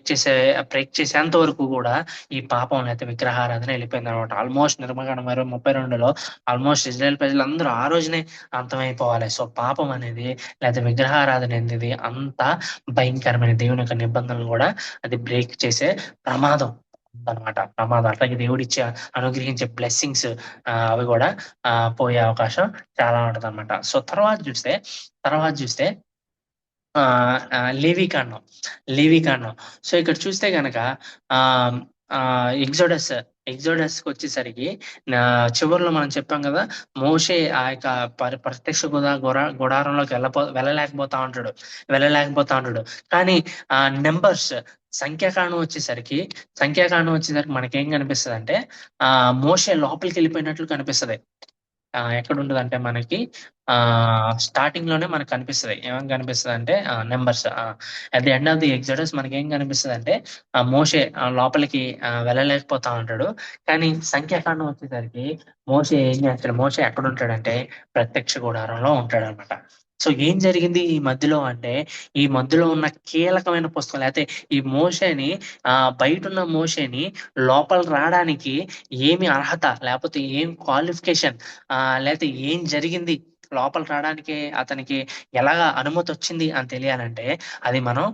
చేసేంత వరకు కూడా ఈ పాపం లేకపోతే విగ్రహారాధన వెళ్ళిపోయింది అనమాట. ఆల్మోస్ట్ నిర్గమకాండం 32లో ఆల్మోస్ట్ ఇజ్రాయెల్ ప్రజలందరూ ఆ రోజునే అంతమైపోవాలి. సో పాపం అనేది లేదా విగ్రహారాధన అనేది అంత భయంకరమైన దేవుని యొక్క నిబంధనలు కూడా అది బ్రేక్ చేసే ప్రమాదం ప్రమాదం. అట్లాగే దేవుడిచ్చే అనుగ్రహించే బ్లెస్సింగ్స్ అవి కూడా పోయే అవకాశం చాలా ఉంటది అనమాట. సో తర్వాత చూస్తే లేవికాండం. సో ఇక్కడ చూస్తే గనక ఆ ఆ ఎగ్జోడస్ కి వచ్చేసరికి చివరిలో మనం చెప్పాం కదా, మోషే ఆ యొక్క ప్రత్యక్ష గుడారంలోకి వెళ్ళలేకపోతా ఉంటాడు. కానీ నెంబర్స్ సంఖ్యాకాండం వచ్చేసరికి మనకేం కనిపిస్తుంది అంటే మోషే లోపలికి వెళ్ళిపోయినట్లు కనిపిస్తుంది. ఎక్కడ ఉంటుంది అంటే మనకి స్టార్టింగ్ లోనే మనకు కనిపిస్తుంది. ఏమని కనిపిస్తుంది అంటే numbers at the end of the exodus మనకి ఏం కనిపిస్తుంది అంటే మోషే లోపలికి వెళ్ళలేకపోతా ఉంటాడు. కానీ సంఖ్యాకాండం వచ్చేసరికి మోషే ఎక్కడ ఉంటాడంటే ప్రత్యక్ష గుడారంలో ఉంటాడు అనమాట. సో ఏం జరిగింది ఈ మధ్యలో అంటే, ఈ మధ్యలో ఉన్న కీలకమైన పుస్తకం లేకపోతే ఈ మోషేని బయట ఉన్న మోషేని లోపల రావడానికి ఏమి అర్హత లేకపోతే ఏం క్వాలిఫికేషన్ లేకపోతే ఏం జరిగింది లోపల రావడానికి అతనికి ఎలాగా అనుమతి వచ్చింది అని తెలియాలంటే అది మనం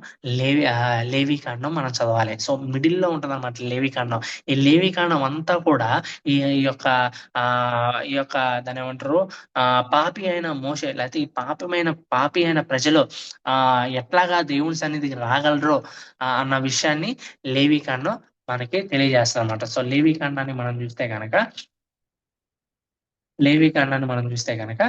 లేవికాండం మనం చదవాలి. సో మిడిల్ లో ఉంటది అనమాట లేవికాండం. ఈ లేవికాండం అంతా కూడా ఈ యొక్క దాని ఏమంటారు పాపి అయిన మోషే లేకపోతే ఈ పాపి అయిన ప్రజలు ఎట్లాగా దేవుని సన్నిధికి రాగలరో అన్న విషయాన్ని లేవికాండం మనకి తెలియజేస్తాం అనమాట. సో లేవికాండాన్ని మనం చూస్తే గనక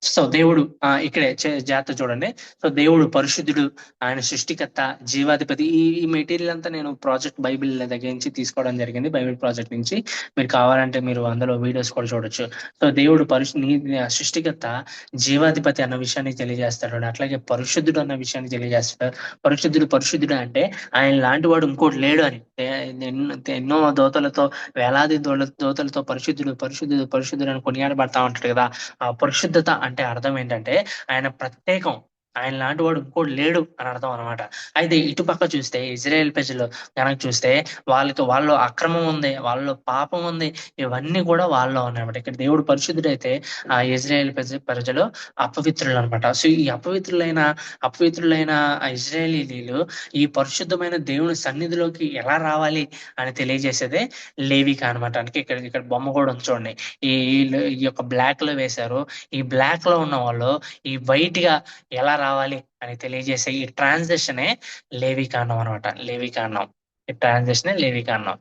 సో దేవుడు ఇక్కడే జాగ్రత్త చూడండి. సో దేవుడు పరిశుద్ధుడు, ఆయన సృష్టికర్త, జీవాధిపతి. ఈ మెటీరియల్ అంతా నేను ప్రాజెక్ట్ బైబిల్ దగ్గర నుంచి తీసుకోవడం జరిగింది, బైబిల్ ప్రాజెక్ట్ నుంచి. మీరు కావాలంటే మీరు అందులో వీడియోస్ కూడా చూడొచ్చు. సో దేవుడు సృష్టికర్త, జీవాధిపతి అన్న విషయాన్ని తెలియజేస్తాడు. అట్లాగే పరిశుద్ధుడు అన్న విషయాన్ని తెలియజేస్తాడు. పరిశుద్ధుడు అంటే ఆయన లాంటి వాడు ఇంకోటి లేడు అని. ఎన్నో దోతలతో, వేలాది దోతలతో పరిశుద్ధుడు అని కొనియాడబడతా ఉంటాడు కదా. ఆ పరిశుద్ధత అంటే అర్థం ఏంటంటే ఆయన ప్రత్యేకం, ఆయన లాంటి వాడు ఇంకోటి లేడు అని అర్థం అనమాట. అయితే ఇటుపక్క చూస్తే ఇజ్రాయెల్ ప్రజలు కనుక చూస్తే వాళ్ళలో అక్రమం ఉంది, వాళ్ళలో పాపం ఉంది, ఇవన్నీ కూడా వాళ్ళలో ఉన్నాయన్నమాట. ఇక్కడ దేవుడు పరిశుద్ధుడైతే ఆ ఇజ్రాయెల్ ప్రజలు అపవిత్రులు అనమాట. సో ఈ అపవిత్రులైన ఇజ్రాయేలీలు ఈ పరిశుద్ధమైన దేవుని సన్నిధిలోకి ఎలా రావాలి అని తెలియజేసేదే లేవికా అనమాట. అంటే ఇక్కడ బొమ్మ కూడా చూడండి, ఈ యొక్క బ్లాక్ లో వేశారు. ఈ బ్లాక్ లో ఉన్న వాళ్ళు ఈ వైట్ గా ఎలా రావాలి అని తెలియజేసే ఈ ట్రాన్సాక్షనే లేవికాండం అనమాట. ఈ ట్రాన్సాక్షనే లేవికాండం.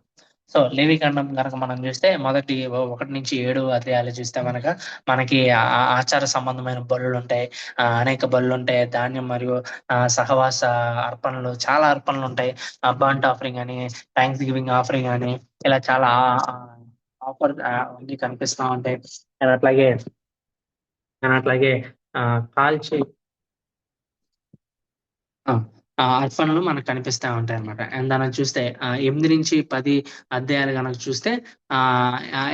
సో లేవికాండం కనుక మనం చూస్తే 1 నుంచి 7 అధ్యాయాలు చూస్తే మనకి ఆచార సంబంధమైన బలులు ఉంటాయి, అనేక బలులు ఉంటాయి. ధాన్యం మరియు సహవాస అర్పణలు, చాలా అర్పణలు ఉంటాయి. బర్ంట్ ఆఫరింగ్ అని, థ్యాంక్స్ గివింగ్ ఆఫరింగ్ అని, ఇలా చాలా ఆఫర్ అన్ని కనిపిస్తా ఉంటాయి. అట్లాగే కాల్చి అర్పణలు మనకు కనిపిస్తా ఉంటాయి అనమాట. అండ్ దానికి చూస్తే 8 నుంచి 10 అధ్యాయాలు కనుక చూస్తే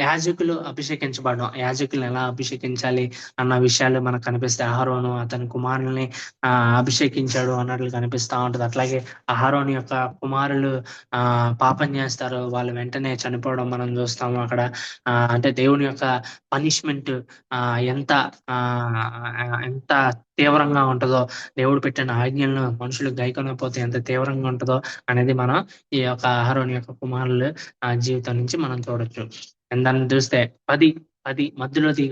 యాజకులు అభిషేకించబడడం, యాజకులను ఎలా అభిషేకించాలి అన్న విషయాలు మనకు కనిపిస్తాయి. అహరోను అతని కుమారుల్ని అభిషేకించాడు అన్నట్లు కనిపిస్తా ఉంటది. అట్లాగే అహరోను యొక్క కుమారులు పాపం చేస్తారు, వాళ్ళు వెంటనే చనిపోవడం మనం చూస్తాము అక్కడ. అంటే దేవుని యొక్క పనిష్మెంట్ ఎంత తీవ్రంగా ఉంటుందో, దేవుడు పెట్టిన ఆజ్ఞలను మనుషులు గైకొనకపోతే ఎంత తీవ్రంగా ఉంటుందో అనేది మనం ఈ యొక్క అహరోను యొక్క కుమారుల జీవితం నుంచి మనం చూడొచ్చు. దాన్ని చూస్తే 10 మధ్యలోది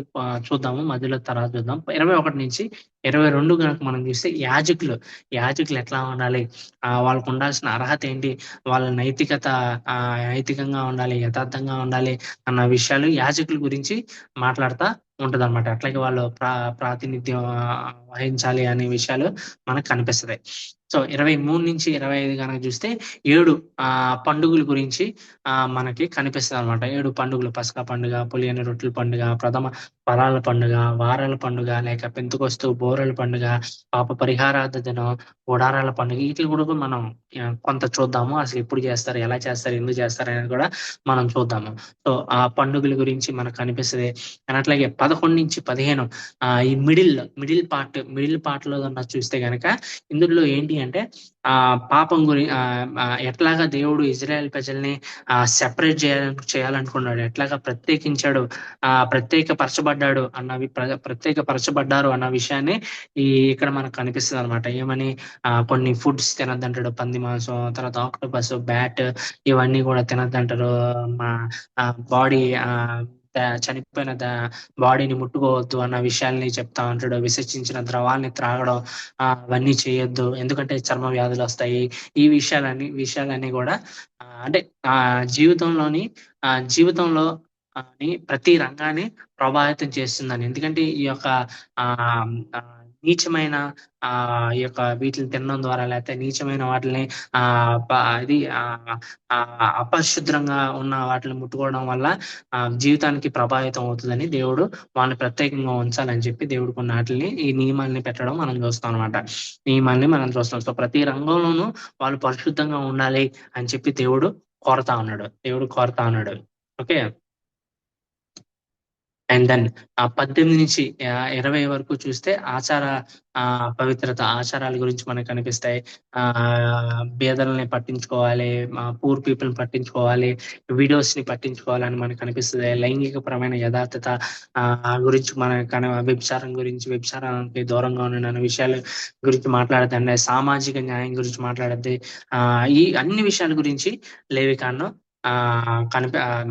చూద్దాము. మధ్యలో తర్వాత చూద్దాం. 21 నుంచి 22 గనక మనం చూస్తే యాజకులు ఎట్లా ఉండాలి? వాళ్ళకు ఉండాల్సిన అర్హత ఏంటి? వాళ్ళ నైతికత నైతికంగా ఉండాలి, యథార్థంగా ఉండాలి అన్న విషయాలు యాజకుల గురించి మాట్లాడుతా ఉంటదన్నమాట. అట్లాగే వాళ్ళు ప్రాతినిధ్యం వహించాలి అనే విషయాలు మనకు కనిపిస్తది. సో 23 నుంచి 25 గనక చూస్తే 7 పండుగల గురించి మనకి కనిపిస్తది అనమాట. 7 పండుగలు పస్కా పండుగ, పులియని రొట్టెల పండుగ, ప్రథమ ఫలాల పండుగ, వారాల పండుగ, లేక పెంతుకొస్తు బోరల పండుగ, పాప పరిహారార్థ దినం, గుడారాల పండుగ, వీటిని కూడా మనం కొంత చూద్దాము. అసలు ఎప్పుడు చేస్తారు, ఎలా చేస్తారు, ఎందుకు చేస్తారు అనేది కూడా మనం చూద్దాము. సో ఆ పండుగల గురించి మనకు కనిపిస్తది. అండ్ అట్లాగే 11 నుంచి 15 ఈ మిడిల్ పార్ట్ లో చూస్తే గనక ఇందులో ఏంటి అంటే పాపం ఎట్లాగా దేవుడు ఇజ్రాయెల్ ప్రజల్ని సెపరేట్ చేయాలనుకున్నాడు, ఎట్లాగా ప్రత్యేకించాడు, ప్రత్యేకపరచబడ్డాడు ప్రత్యేకపరచబడ్డారు అన్న విషయాన్ని ఇక్కడ మనకు కనిపిస్తుంది అనమాట. ఏమని కొన్ని ఫుడ్స్ తినద్దంటాడు, పంది మాంసం, తర్వాత ఆక్టోపస్, బ్యాట్, ఇవన్నీ కూడా తినద్దంటారు. మా బాడీ చనిపోయిన బాడీని ముట్టుకోవద్దు అన్న విషయాల్ని చెప్తా ఉంటాడు. విసర్జించిన ద్రవాల్ని త్రాగడం అవన్నీ చేయొద్దు, ఎందుకంటే చర్మ వ్యాధులు వస్తాయి. ఈ విషయాలన్నీ కూడా అంటే జీవితంలో ప్రతి రంగాన్ని ప్రభావితం చేస్తుందని. ఎందుకంటే ఈ యొక్క నీచమైన ఈ యొక్క వీటిని తినడం ద్వారా, లేకపోతే నీచమైన వాటిని ఇది అపరిశుభ్రంగా ఉన్న వాటిని ముట్టుకోవడం వల్ల జీవితానికి ప్రభావితం అవుతుందని దేవుడు వాళ్ళని ప్రత్యేకంగా ఉంచాలని చెప్పి దేవుడు కొన్ని వాటిని ఈ నియమాల్ని పెట్టడం మనం చూస్తాం అనమాట. సో ప్రతి రంగంలోనూ వాళ్ళు పరిశుద్ధంగా ఉండాలి అని చెప్పి దేవుడు కోరుతా ఉన్నాడు. ఓకే. అండ్ దెన్ 18 నుంచి 20 వరకు చూస్తే పవిత్రత ఆచారాల గురించి మనకు కనిపిస్తాయి. పేదలని పట్టించుకోవాలి, పూర్ పీపుల్ పట్టించుకోవాలి, విడోస్ ని పట్టించుకోవాలని మనకు కనిపిస్తుంది. లైంగికపరమైన యథార్థత గురించి వ్యభిచారానికి దూరంగా ఉన్న విషయాల గురించి మాట్లాడద్దండి. సామాజిక న్యాయం గురించి మాట్లాడద్ది. ఈ అన్ని విషయాల గురించి లేవికాండం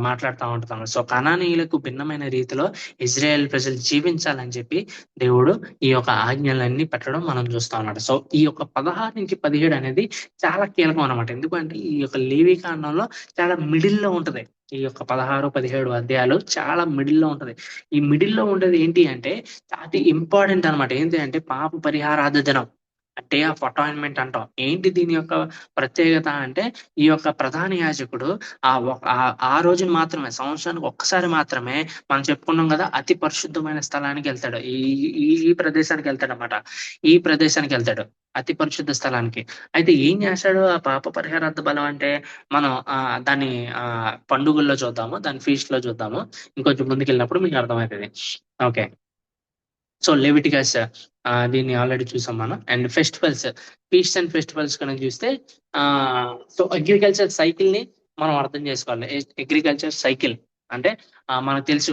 మాట్లాడుతూ ఉంటాం. సో కనానీయులకు భిన్నమైన రీతిలో ఇజ్రాయెల్ ప్రజలు జీవించాలని చెప్పి దేవుడు ఈ యొక్క ఆజ్ఞలన్నీ పెట్టడం మనం చూస్తాం అన్నమాట. సో ఈ యొక్క 16 నుంచి 17 అనేది చాలా కీలకం అనమాట. ఎందుకంటే ఈ యొక్క లేవికాండంలో చాలా మిడిల్లో ఉంటది. ఈ యొక్క 16, 17 అధ్యాయాలు చాలా మిడిల్లో ఉంటది. ఈ మిడిల్లో ఉండేది ఏంటి అంటే అది ఇంపార్టెంట్ అనమాట. ఏంటి అంటే పాప పరిహారార్థ దినం, డే ఆఫ్ అటాయిన్మెంట్ అంటాం. ఏంటి దీని యొక్క ప్రత్యేకత అంటే ఈ యొక్క ప్రధాన యాజకుడు ఆ రోజున మాత్రమే, సంవత్సరానికి ఒక్కసారి మాత్రమే మనం చెప్పుకున్నాం కదా, అతి పరిశుద్ధమైన స్థలానికి వెళ్తాడు. ఈ ప్రదేశానికి వెళ్తాడు అనమాట. అతి పరిశుద్ధ స్థలానికి. అయితే ఏం చేస్తాడు ఆ పాప పరిహారార్థ బలం అంటే మనం దాన్ని పండుగల్లో చూద్దాము, దాని ఫీస్ట్ లో చూద్దాము. ఇంకొంచెం ముందుకు వెళ్ళినప్పుడు మీకు అర్థమవుతుంది. ఓకే. సో లెవిటికస్ దీన్ని ఆల్రెడీ చూసాం మనం. అండ్ ఫీస్ట్ అండ్ ఫెస్టివల్స్ కనుక చూస్తే సో అగ్రికల్చర్ సైకిల్ ని మనం అర్థం చేసుకోవాలి. అగ్రికల్చర్ సైకిల్ అంటే మనకు తెలుసు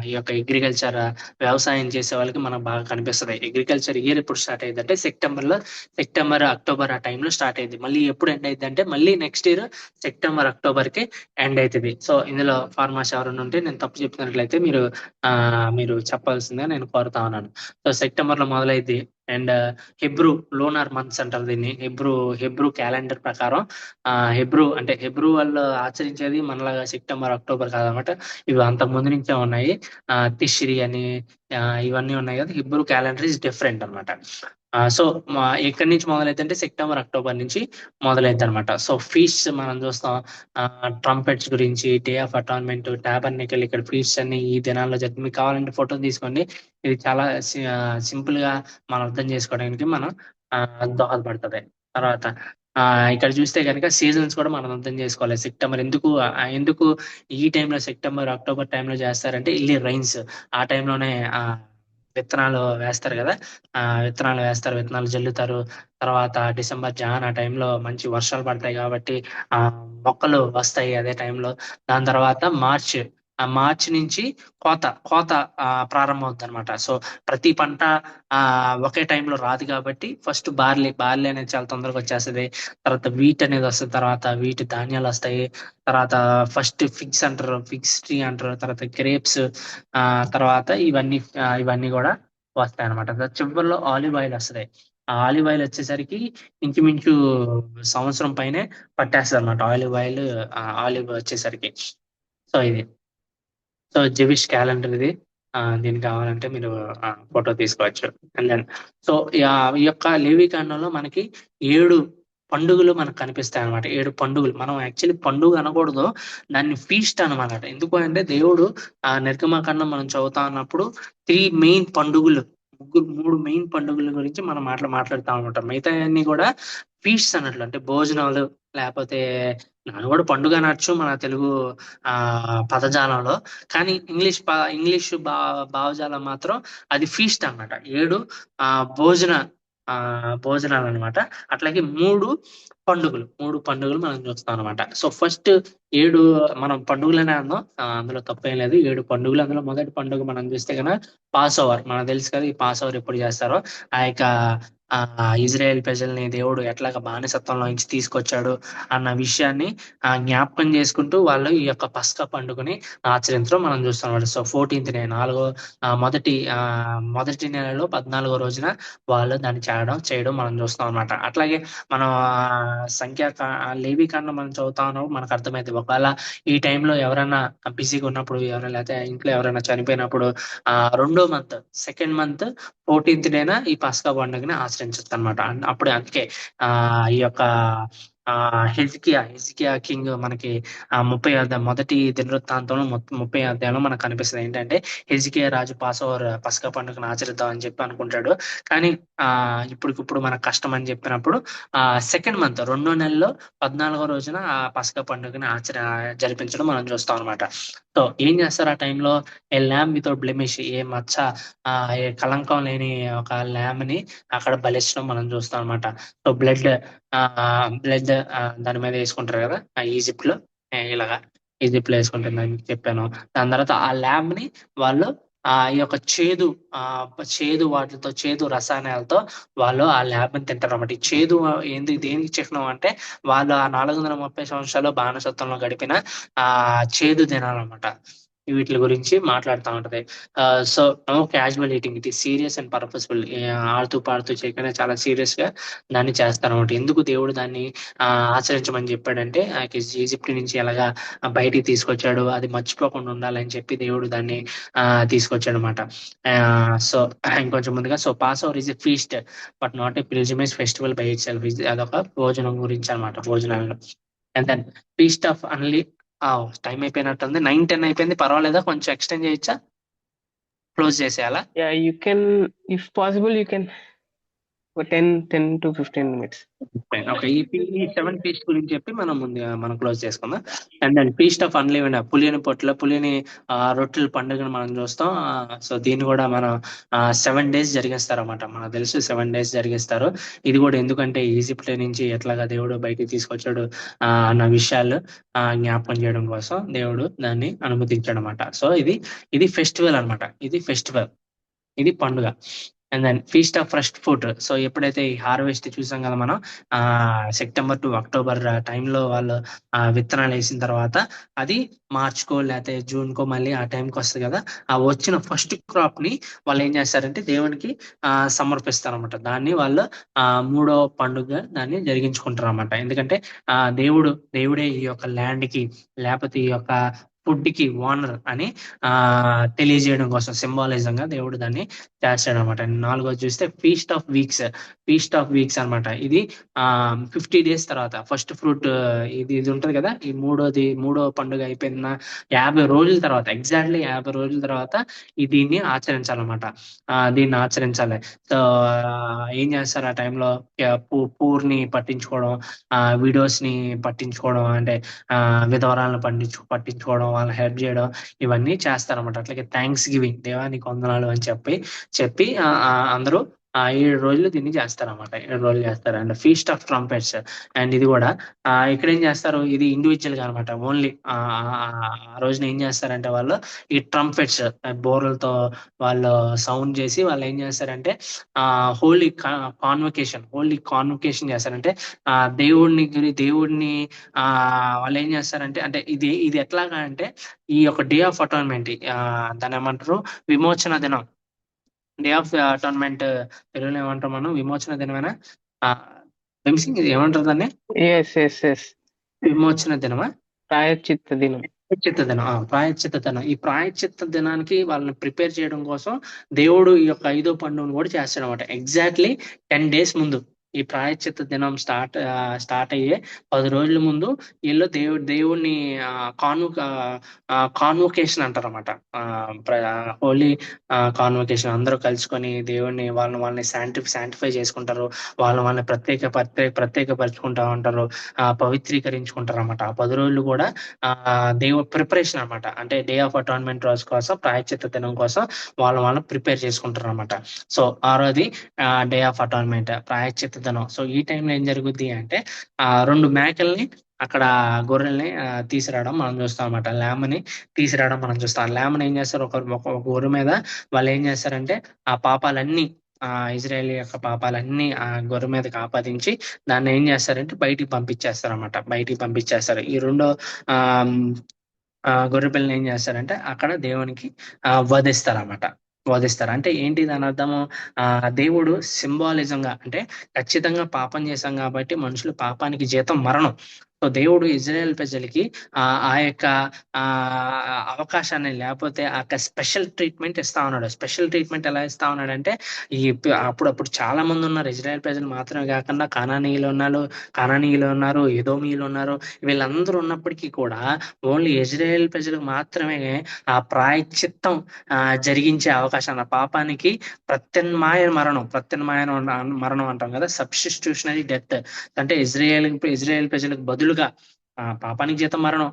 ఈ యొక్క అగ్రికల్చర్ వ్యవసాయం చేసే వాళ్ళకి మనకు బాగా కనిపిస్తుంది. అగ్రికల్చర్ ఇయర్ ఎప్పుడు స్టార్ట్ అయ్యింది అంటే సెప్టెంబర్ అక్టోబర్ ఆ టైంలో స్టార్ట్ అయింది. మళ్ళీ ఎప్పుడు ఎండ్ అయింది అంటే మళ్ళీ నెక్స్ట్ ఇయర్ సెప్టెంబర్ అక్టోబర్ కి ఎండ్ అవుతుంది. సో ఇందులో ఫార్మర్స్ ఎవరైనా ఉంటే నేను తప్పు చెప్తున్నట్లయితే మీరు చెప్పాల్సిందిగా నేను కోరుతా ఉన్నాను. సో సెప్టెంబర్ లో మొదలైంది. అండ్ హెబ్రూ లోనార్ మంత్స్ అంటారు దీన్ని. హెబ్రూ క్యాలెండర్ ప్రకారం హెబ్రూ వాళ్ళు ఆచరించేది మనలాగా సెప్టెంబర్ అక్టోబర్ కాదనమాట. ఇవి అంతకు ముందు నుంచే ఉన్నాయి. తిష్రి అని ఇవన్నీ ఉన్నాయి కదా. హెబ్రూ క్యాలెండర్ ఇస్ డిఫరెంట్ అనమాట. సో ఎక్కడి నుంచి మొదలైతే అంటే సెప్టెంబర్ అక్టోబర్ నుంచి మొదలైద్ది అనమాట. సో ఫీస్ట్ మనం చూస్తాం. ట్రంపెట్స్ గురించి, డే ఆఫ్ అటాయిన్మెంట్, టాబర్నికల్, ఇక్కడ ఫీస్ట్ అన్ని ఈ దినాల్లో జరిగి మీకు కావాలంటే ఫోటో తీసుకోండి. ఇది చాలా సింపుల్ గా మనం అర్థం చేసుకోవడానికి మనం దోహదపడుతుంది. తర్వాత ఇక్కడ చూస్తే కనుక సీజన్స్ కూడా మనం అర్థం చేసుకోవాలి. సెప్టెంబర్ ఎందుకు ఈ టైంలో సెప్టెంబర్ అక్టోబర్ టైంలో చేస్తారంటే ఇల్లి రైన్స్ ఆ టైంలోనే విత్తనాలు వేస్తారు కదా. విత్తనాలు జల్లుతారు. తర్వాత డిసెంబర్ జాన్ ఆ టైంలో మంచి వర్షాలు పడతాయి కాబట్టి మొక్కలు వస్తాయి అదే టైంలో. దాని తర్వాత మార్చ్ మార్చి నుంచి కోత ప్రారంభమవుతుంది అనమాట. సో ప్రతి పంట ఒకే టైంలో రాదు కాబట్టి ఫస్ట్ బార్లీ అనేది చాలా తొందరగా వచ్చేస్తుంది. తర్వాత వీట్ అనేది వస్తుంది, తర్వాత వీటి ధాన్యాలు వస్తాయి, తర్వాత ఫస్ట్ ఫిగ్స్ అంటారు, ఫిగ్స్ ట్రీ అంటారు, తర్వాత గ్రేప్స్, తర్వాత ఇవన్నీ కూడా వస్తాయి అనమాట. చివరిలో ఆలివ్ ఆయిల్ వస్తుంది. ఆ ఆలివ్ ఆయిల్ వచ్చేసరికి ఇంచుమించు సంవత్సరం పైనే పట్టేస్తుంది అనమాట ఆలివ్ వచ్చేసరికి. సో ఇది జెవిష్ క్యాలెండర్ ఇది. దీనికి కావాలంటే మీరు ఫోటో తీసుకోవచ్చు. అండ్ దెన్ సో ఈ యొక్క లేవి కాండంలో మనకి 7 పండుగలు మనకు కనిపిస్తాయి అనమాట. 7 పండుగలు. మనం యాక్చువల్లీ పండుగ అనకూడదు, దాన్ని ఫీస్ట్ అనమాట. ఎందుకు అంటే దేవుడు నిర్గమకాండం మనం చదువుతా ఉన్నప్పుడు 3 మెయిన్ పండుగలు, 3 మెయిన్ పండుగల గురించి మనం మాట్లాడుతా ఉంటాం. మిగతా అన్ని కూడా ఫీస్ట్ అన్నట్లు, అంటే భోజనాలు, లేకపోతే దాన్ని కూడా పండుగ అనొచ్చు మన తెలుగు పదజాలంలో. కానీ ఇంగ్లీష్ భావజాలం మాత్రం అది ఫీస్ట్ అన్నమాట. 7 భోజనాలు అనమాట. అట్లాగే 3 పండుగలు మనం చూస్తాం అనమాట. సో ఫస్ట్ 7 మనం పండుగలనే అన్నాం, అందులో తప్పేం లేదు. 7 పండుగలు. అందులో మొదటి పండుగ మనం చూస్తే కనుక పాస్ ఓవర్. మనకు తెలుసు కదా ఈ పాస్ ఓవర్ ఎప్పుడు చేస్తారో. ఆ యొక్క ఇజ్రాయెల్ ప్రజల్ని దేవుడు ఎట్లాగా బానిసత్వంలో నుంచి తీసుకొచ్చాడు అన్న విషయాన్ని జ్ఞాపకం చేసుకుంటూ వాళ్ళు ఈ యొక్క పస్కా పండుగని ఆచరించడం మనం చూస్తాం. సో 14th మొదటి నెలలో 14వ రోజున వాళ్ళు దాన్ని చేయడం మనం చూస్తాం అనమాట. అట్లాగే మనం లేవి కాండం మనం చదువుతా ఉన్నప్పుడు మనకు అర్థమైంది, ఒకవేళ ఈ టైంలో ఎవరైనా బిజీగా ఉన్నప్పుడు, ఎవరైనా లేకపోతే ఇంట్లో ఎవరైనా చనిపోయినప్పుడు రెండో మంత్, సెకండ్ మంత్ 14th ఈ పస్కా పండుగని ఆచరించవచ్చు అనమాట. అప్పుడు అందుకే ఈ యొక్క హెజ్కియా కింగ్ మనకి 30 మొదటి దినవృత్తాంతంలో 30 అధ్యాయంలో మనకు కనిపిస్తుంది. ఏంటంటే హెజ్కియా రాజు పస్కా పండుగను ఆచరిద్దాం అని చెప్పి అనుకుంటాడు. కానీ ఇప్పుడు మనకు కష్టం అని చెప్పినప్పుడు సెకండ్ మంత్, 2వ నెలలో 14వ రోజున ఆ పస్కా పండుగని జరిపించడం మనం చూస్తాం అనమాట. సో ఏం చేస్తారు ఆ టైంలో? ఏ ల్యామ్ వితౌట్ బ్లెమిష్, ఏ మచ్చ, ఏ కలంకం లేని ఒక ల్యామ్ ని అక్కడ బలిచ్చడం మనం చూస్తాం అనమాట. సో బ్లడ్ దాని మీద వేసుకుంటారు కదా ఈజిప్ట్ లో, ఇలాగా ఈజిప్ట్ లో వేసుకుంటుందని మీకు చెప్పాను. దాని తర్వాత ఆ ల్యాబ్ ని వాళ్ళు ఈ యొక్క చేదు వాటితో, చేదు రసాయనాలతో వాళ్ళు ఆ ల్యాబ్ ని తింటారు అనమాట. ఈ చేదు దేనికి చిహ్నం అంటే వాళ్ళు ఆ 430 సంవత్సరాలు బానిసత్వంలో గడిపిన చేదు దినాలన్నమాట. వీటి గురించి మాట్లాడుతూ ఉంటది. So no casual eating, it is serious and purposeful. ఆడుతూ పాడుతూ చేయకుండా చాలా సీరియస్ గా దాన్ని చేస్తారన్నమాట. ఎందుకు దేవుడు దాన్ని ఆచరించమని చెప్పాడంటే ఈజిప్ట్ నుంచి ఎలాగా బయటికి తీసుకొచ్చాడు, అది మర్చిపోకుండా ఉండాలని చెప్పి దేవుడు దాన్ని తీసుకొచ్చాడు అనమాట. సో ఇంకొంచెం ముందుగా, so Passover is a feast but not a pilgrimage festival by itself. అదొక భోజనం గురించి అనమాట, భోజనాలు. And then feast of time అయిపోయినట్టుంది, 9:10 అయిపోయింది. పర్వాలేదా? కొంచెం ఎక్స్టెండ్ చేయొచ్చా? క్లోజ్ చేసేయాలా? You can, if possible you can 10 to 15 minutes. Okay, ఈ 7 ఫీస్ట్ గురించి చెప్పి మనం క్లోజ్ చేసుకుందాం. And then feast of unleavened, పులియని రొట్టెల పండుగను మనం చూస్తాం. సో దీన్ని కూడా మనం 7 days జరిగిస్తారు అనమాట. మనకు తెలుసు 7 days జరిగిస్తారు. ఇది కూడా ఎందుకంటే ఈజిప్ట్ నుంచి ఎట్లాగా దేవుడు బయటికి తీసుకొచ్చాడు అన్న విషయాలు జ్ఞాపకం చేయడం కోసం దేవుడు దాన్ని అనుమతించాడు అనమాట. సో ఇది ఫెస్టివల్ అనమాట. ఇది పండుగ. And then feast of first fruit. So ఎప్పుడైతే ఈ హార్వెస్ట్ చూసాం కదా మనం, సెప్టెంబర్ టు అక్టోబర్ టైంలో వాళ్ళు విత్తనాలు వేసిన తర్వాత అది మార్చ్కో లేకపోతే జూన్కో మళ్ళీ ఆ టైంకి వస్తుంది కదా, ఆ వచ్చిన ఫస్ట్ క్రాప్ ని వాళ్ళు ఏం చేస్తారంటే దేవునికి సమర్పిస్తారు అనమాట. దాన్ని వాళ్ళు 3వ పండుగ దాన్ని జరిగించుకుంటారు అనమాట. ఎందుకంటే దేవుడే ఈ యొక్క ల్యాండ్ కి లేకపోతే ఈ యొక్క ఫుడ్ కి ఓనర్ అని తెలియజేయడం కోసం సింబాలిజం గా దేవుడు దాన్ని చేస్తాడు అనమాట. 4వది చూస్తే ఫీస్ట్ ఆఫ్ వీక్స్ అనమాట. ఇది 50 days తర్వాత ఫస్ట్ ఫ్రూట్ ఇది ఉంటది కదా, ఈ మూడో పండుగ అయిపోయిన 50 రోజుల తర్వాత, ఎగ్జాక్ట్లీ 50 రోజుల తర్వాత దీన్ని ఆచరించాలన్నమాట. దీన్ని ఆచరించాలి. సో ఏం చేస్తారు ఆ టైంలో? పూర్ని పట్టించుకోవడం, విడోస్ ని పట్టించుకోవడం, అంటే విధవరాలను పట్టించుకోవడం, వాళ్ళని హెల్ప్ చేయడం, ఇవన్నీ చేస్తారన్నమాట. అట్లాగే థ్యాంక్స్ గివింగ్, దేవానికి వందనాలు అని చెప్పి అందరూ 7 రోజులు దీన్ని చేస్తారన్నమాట. 7 రోజులు చేస్తారు. And feast of trumpets and ఇది కూడా ఇక్కడ ఏం చేస్తారు, ఇది ఇండివిజువల్ గా అనమాట. ఓన్లీ ఆ రోజున ఏం చేస్తారంటే వాళ్ళు ఈ ట్రంపెట్స్ బోర్లతో వాళ్ళు సౌండ్ చేసి వాళ్ళు ఏం చేస్తారంటే హోలీ కాన్వకేషన్ చేస్తారంటే దేవుడిని వాళ్ళు ఏం చేస్తారంటే, అంటే ఇది ఎట్లాగా అంటే ఈ యొక్క డే ఆఫ్ అటాన్మెంట్, దాని ఏమంటారు, విమోచన దినం. డే ఆఫ్ అటాన్మెంట్ తెలుగులో ఏమంటాం మనం, విమోచన దినమేనా? వంశీ, ఇది ఏమంటారు దాన్ని? ఎస్ ఎస్ ఎస్ విమోచన దినమా? ప్రాయశ్చిత్త దినం. ప్రాయశ్చిత్త దినం. ఈ ప్రాయశ్చిత్త దినానికి వాళ్ళని ప్రిపేర్ చేయడం కోసం దేవుడు ఈ యొక్క 5వ పండుగను కూడా చేస్తాడు అనమాట. ఎగ్జాక్ట్లీ 10 days ముందు ఈ ప్రాయశ్చిత్త దినం స్టార్ట్ అయ్యే 10 రోజుల ముందు వీళ్ళు దేవుడిని కాన్వొకేషన్ అంటారు అనమాట. హోలీ కాన్వొకేషన్, అందరూ కలుసుకొని దేవుడిని వాళ్ళని శాంటిఫై చేసుకుంటారు. వాళ్ళని ప్రత్యేకపరుచుకుంటా ఉంటారు, పవిత్రీకరించుకుంటారు అనమాట. ఆ 10 రోజులు కూడా దేవుడు ప్రిపరేషన్ అనమాట. అంటే డే ఆఫ్ అటాన్మెంట్ రోజు కోసం, ప్రాయశ్చిత్త దినం కోసం వాళ్ళని ప్రిపేర్ చేసుకుంటారు అనమాట. సో ఆ రోజు డే ఆఫ్ అటాన్మెంట్, ప్రాయశ్చిత్త దినం. సో ఈ టైంలో ఏం జరుగుద్ది అంటే 2 మేకల్ని, అక్కడ గొర్రెల్ని తీసుకురావడం మనం చూస్తాం అనమాట. ల్యామ్ని తీసుకురావడం మనం చూస్తాం. ల్యామ్ని ఏం చేస్తారు, ఒక గొర్రె మీద వాళ్ళు ఏం చేస్తారంటే ఆ పాపాలన్నీ, ఇజ్రాయేల్ యొక్క పాపాలన్నీ ఆ గొర్రె మీదకి ఆపాదించి దాన్ని ఏం చేస్తారంటే బయటికి పంపించేస్తారు. ఈ రెండో గొర్రె పిల్లని ఏం చేస్తారంటే అక్కడ దేవునికి వధిస్తారు. అంటే ఏంటి దాని అర్థము, దేవుడు సింబాలిజం గా, అంటే ఖచ్చితంగా పాపం చేశాం కాబట్టి మనుషులు పాపానికి జీతం మరణం. సో దేవుడు ఇజ్రాయెల్ ప్రజలకి ఆ యొక్క అవకాశాన్ని, లేకపోతే ఆ యొక్క స్పెషల్ ట్రీట్మెంట్ ఇస్తా ఉన్నాడు. స్పెషల్ ట్రీట్మెంట్ ఎలా ఇస్తా ఉన్నాడు అంటే, అప్పుడు చాలా మంది ఉన్నారు. ఇజ్రాయెల్ ప్రజలు మాత్రమే కాకుండా కానానీయులు ఉన్నారు, ఎదోమీయులు ఉన్నారు. వీళ్ళందరూ ఉన్నప్పటికీ కూడా ఓన్లీ ఇజ్రాయెల్ ప్రజలకు మాత్రమే ఆ ప్రాయశ్చిత్తం జరిగించే అవకాశం, ఆ పాపానికి ప్రత్యామ్నాయ మరణం అంటాం కదా, సబ్స్టిట్యూషనరీ డెత్. అంటే ఇజ్రాయెల్ ప్రజలకు బదులుగా పాపానికి జీతం మరణం,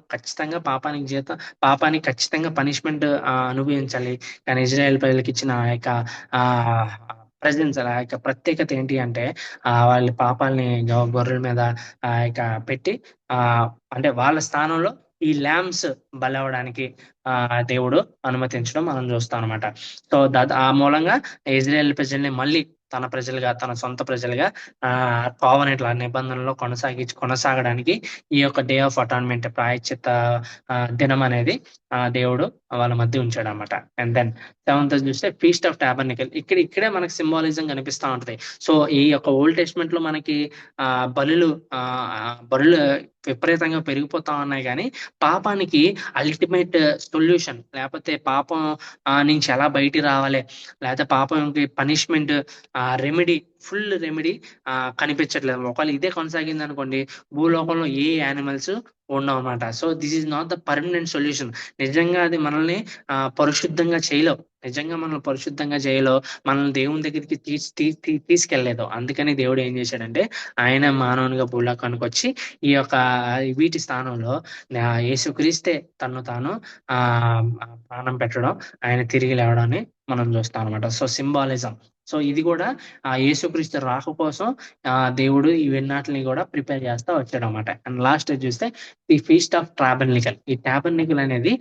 పాపానికి ఖచ్చితంగా పనిష్మెంట్ అనుభవించాలి. కానీ ఇజ్రాయెల్ ప్రజలకు ఇచ్చిన ఆ యొక్క ప్రెజెన్స్, ఆ యొక్క ప్రత్యేకత ఏంటి అంటే వాళ్ళ పాపాలని గొర్రెల మీద పెట్టి అంటే వాళ్ళ స్థానంలో ఈ ల్యామ్స్ బలవడానికి దేవుడు అనుమతించడం మనం చూస్తాం అనమాట. సో ఆ మూలంగా ఇజ్రాయెల్ ప్రజల్ని మళ్ళీ తన ప్రజలుగా, తన సొంత ప్రజలుగా కోవనెట్ల నిబంధనలో కొనసాగడానికి ఈ యొక్క డే ఆఫ్ అటాన్మెంట్, ప్రాయశ్చిత్త దినం అనేది దేవుడు వాళ్ళ మధ్య ఉంచాడు అనమాట. అండ్ దెన్ 7th చూస్తే ఫీస్ట్ ఆఫ్ టాబర్నికల్. ఇక్కడే మనకి సింబాలిజం కనిపిస్తూ ఉంటది. సో ఈ యొక్క ఓల్డ్ టెస్ట్మెంట్ లో మనకి బలులు విపరీతంగా పెరిగిపోతా ఉన్నాయి, కానీ పాపానికి అల్టిమేట్ సొల్యూషన్, లేకపోతే పాపం నుంచి ఎలా బయటికి రావాలి, లేకపోతే పాపంకి పనిష్మెంట్ ఫుల్ రెమెడీ కనిపించట్లేదు. ఒకవేళ ఇదే కొనసాగింది అనుకోండి, భూలోకంలో ఏ యానిమల్స్ ఉండవు అనమాట. So this is not the permanent solution. నిజంగా అది మనల్ని పరిశుద్ధంగా చేయలో మనల్ని దేవుని దగ్గరికి తీసుకెళ్లేదు. అందుకని దేవుడు ఏం చేశాడంటే ఆయన మానవునిగా భూలోకానికి వచ్చి ఈ యొక్క వీటి స్థానంలో యేసుక్రీస్తే తను తాను ప్రాణం పెట్టడం, ఆయన తిరిగి లేవడాన్ని మనం చూస్తాం అనమాట. So symbolism. సో ఇది కూడా యేసుక్రీస్తు రాక కోసం దేవుడు ఇవన్నిటిని కూడా ప్రిపేర్ చేస్తా వచ్చాడు అనమాట. అండ్ లాస్ట్ చూస్తే ఈ ఫీస్ట్ ఆఫ్ టాబర్నికల్. ఈ టాబర్నికల్ అనేది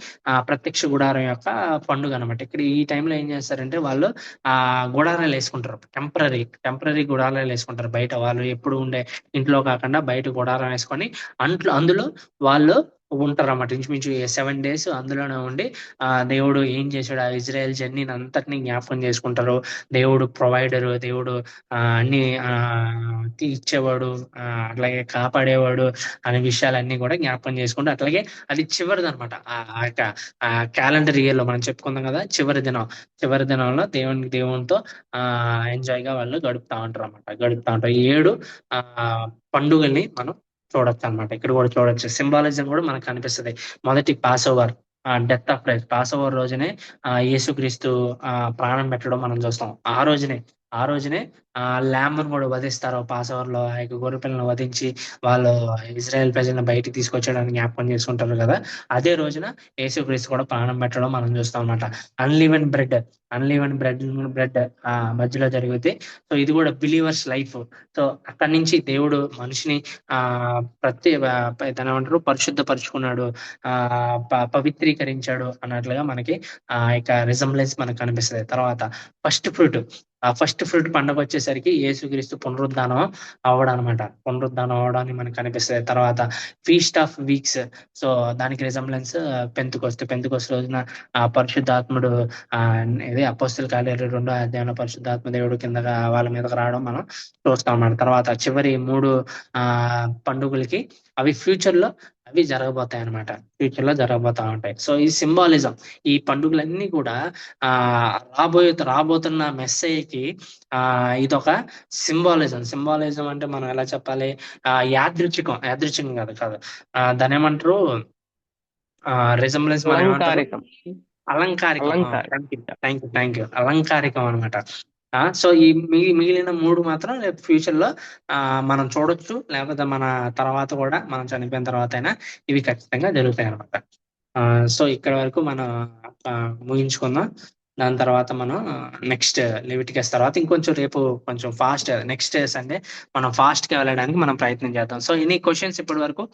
ప్రత్యక్ష గుడారం యొక్క పండుగ అనమాట. ఇక్కడ ఈ టైంలో ఏం చేస్తారంటే వాళ్ళు గుడారాలు వేసుకుంటారు, టెంపరీ గుడారాలు వేసుకుంటారు. బయట వాళ్ళు ఎప్పుడు ఉండే ఇంట్లో కాకుండా బయట గుడారం వేసుకొని అందులో వాళ్ళు ఉంటారు అన్నమాట. ఇంచుమించు 7 days అందులోనే ఉండి దేవుడు ఏం చేశాడు, ఆ ఇజ్రాయెల్ జర్నీని అంతటినీ జ్ఞాపకం చేసుకుంటారు. దేవుడు ప్రొవైడరు, దేవుడు అన్ని ఇచ్చేవాడు, అట్లాగే కాపాడేవాడు అనే విషయాలన్నీ కూడా జ్ఞాపకం చేసుకుంటూ, అట్లాగే అది చివరిది అనమాట. ఆ క్యాలెండర్ ఇయర్ లో మనం చెప్పుకుందాం కదా, చివరి దినంలో దేవునితో ఎంజాయ్ గా వాళ్ళు గడుపుతా ఉంటారు. 7 పండుగల్ని మనం చూడొచ్చు అనమాట. ఇక్కడ కూడా చూడొచ్చు, సింబాలిజం కూడా మనకు కనిపిస్తుంది. మొదటి pass over, death of Christ. Pass over రోజునే యేసుక్రీస్తు ప్రాణం పెట్టడం మనం చూస్తాం. ఆ రోజునే ఆ రోజునే ల్యాంబ్ను కూడా వధిస్తారు. పాస్ ఓవర్ లో ఆ యొక్క గొర్రె పిల్లను వధించి వాళ్ళు ఇజ్రాయెల్ ప్రజలను బయటికి తీసుకొచ్చడానికి జ్ఞాపకం చేసుకుంటారు కదా. అదే రోజున యేసుక్రీస్తు కూడా ప్రాణం పెట్టడం మనం చూస్తాం అన్నమాట. అన్లివెన్ బ్రెడ్ బ్రెడ్ మధ్యలో జరిగితే, సో ఇది కూడా బిలీవర్స్ లైఫ్. సో అక్కడి నుంచి దేవుడు మనిషిని దాని ఏమంటారు, పరిశుద్ధపరుచుకున్నాడు, పవిత్రీకరించాడు అన్నట్లుగా మనకి ఆ యొక్క రిజంబ్లెన్స్ మనకు కనిపిస్తుంది. తర్వాత ఫస్ట్ ఫ్రూట్ పండుగ వచ్చేసరికి యేసుక్రీస్తు పునరుద్ధానం అవడానికి మనకు కనిపిస్తుంది. తర్వాత ఫీస్ట్ ఆఫ్ వీక్స్, సో దానికి రిజంబ్లెన్స్ పెంతుకొస్తు రోజున పరిశుద్ధాత్ముడు ఇది అపోస్తుల కార్యాలు 2వ అధ్యాయంలో పరిశుద్ధాత్మ దేవుడు కిందగా వాళ్ళ మీదకి రావడం మనం చూస్తాం అన్నమాట. తర్వాత చివరి 3 పండుగలకి అవి ఫ్యూచర్ లో జరగబోతాయి అనమాట. ఫ్యూచర్ లో జరగబోతా ఉంటాయి. సో ఈ సింబాలిజం, ఈ పండుగలన్నీ కూడా రాబోతున్న మెస్సయ్యకి ఇదొక సింబాలిజం అంటే మనం ఎలా చెప్పాలి, యాదృచ్ఛికం కాదు, దాని ఏమంటారు, రిజంబ్లెన్స్ మనం ఏమంటారు, అలంకారికం. థ్యాంక్ యూ అలంకారికం అనమాట. సో ఈ మిగిలిన 3 మాత్రం రేపు ఫ్యూచర్ లో మనం చూడొచ్చు, లేకపోతే మన తర్వాత కూడా మనం చనిపోయిన తర్వాత అయినా ఇవి ఖచ్చితంగా జరుగుతాయి అనమాట. సో ఇక్కడ వరకు మనం ముగించుకుందాం. దాని తర్వాత మనం నెక్స్ట్ లెవిటికస్ తర్వాత ఇంకొంచెం రేపు కొంచెం ఫాస్ట్, నెక్స్ట్ సండే మనం ఫాస్ట్ గా వెళ్ళడానికి మనం ప్రయత్నం చేద్దాం. సో ఎనీ క్వశ్చన్స్ ఇప్పటి వరకు?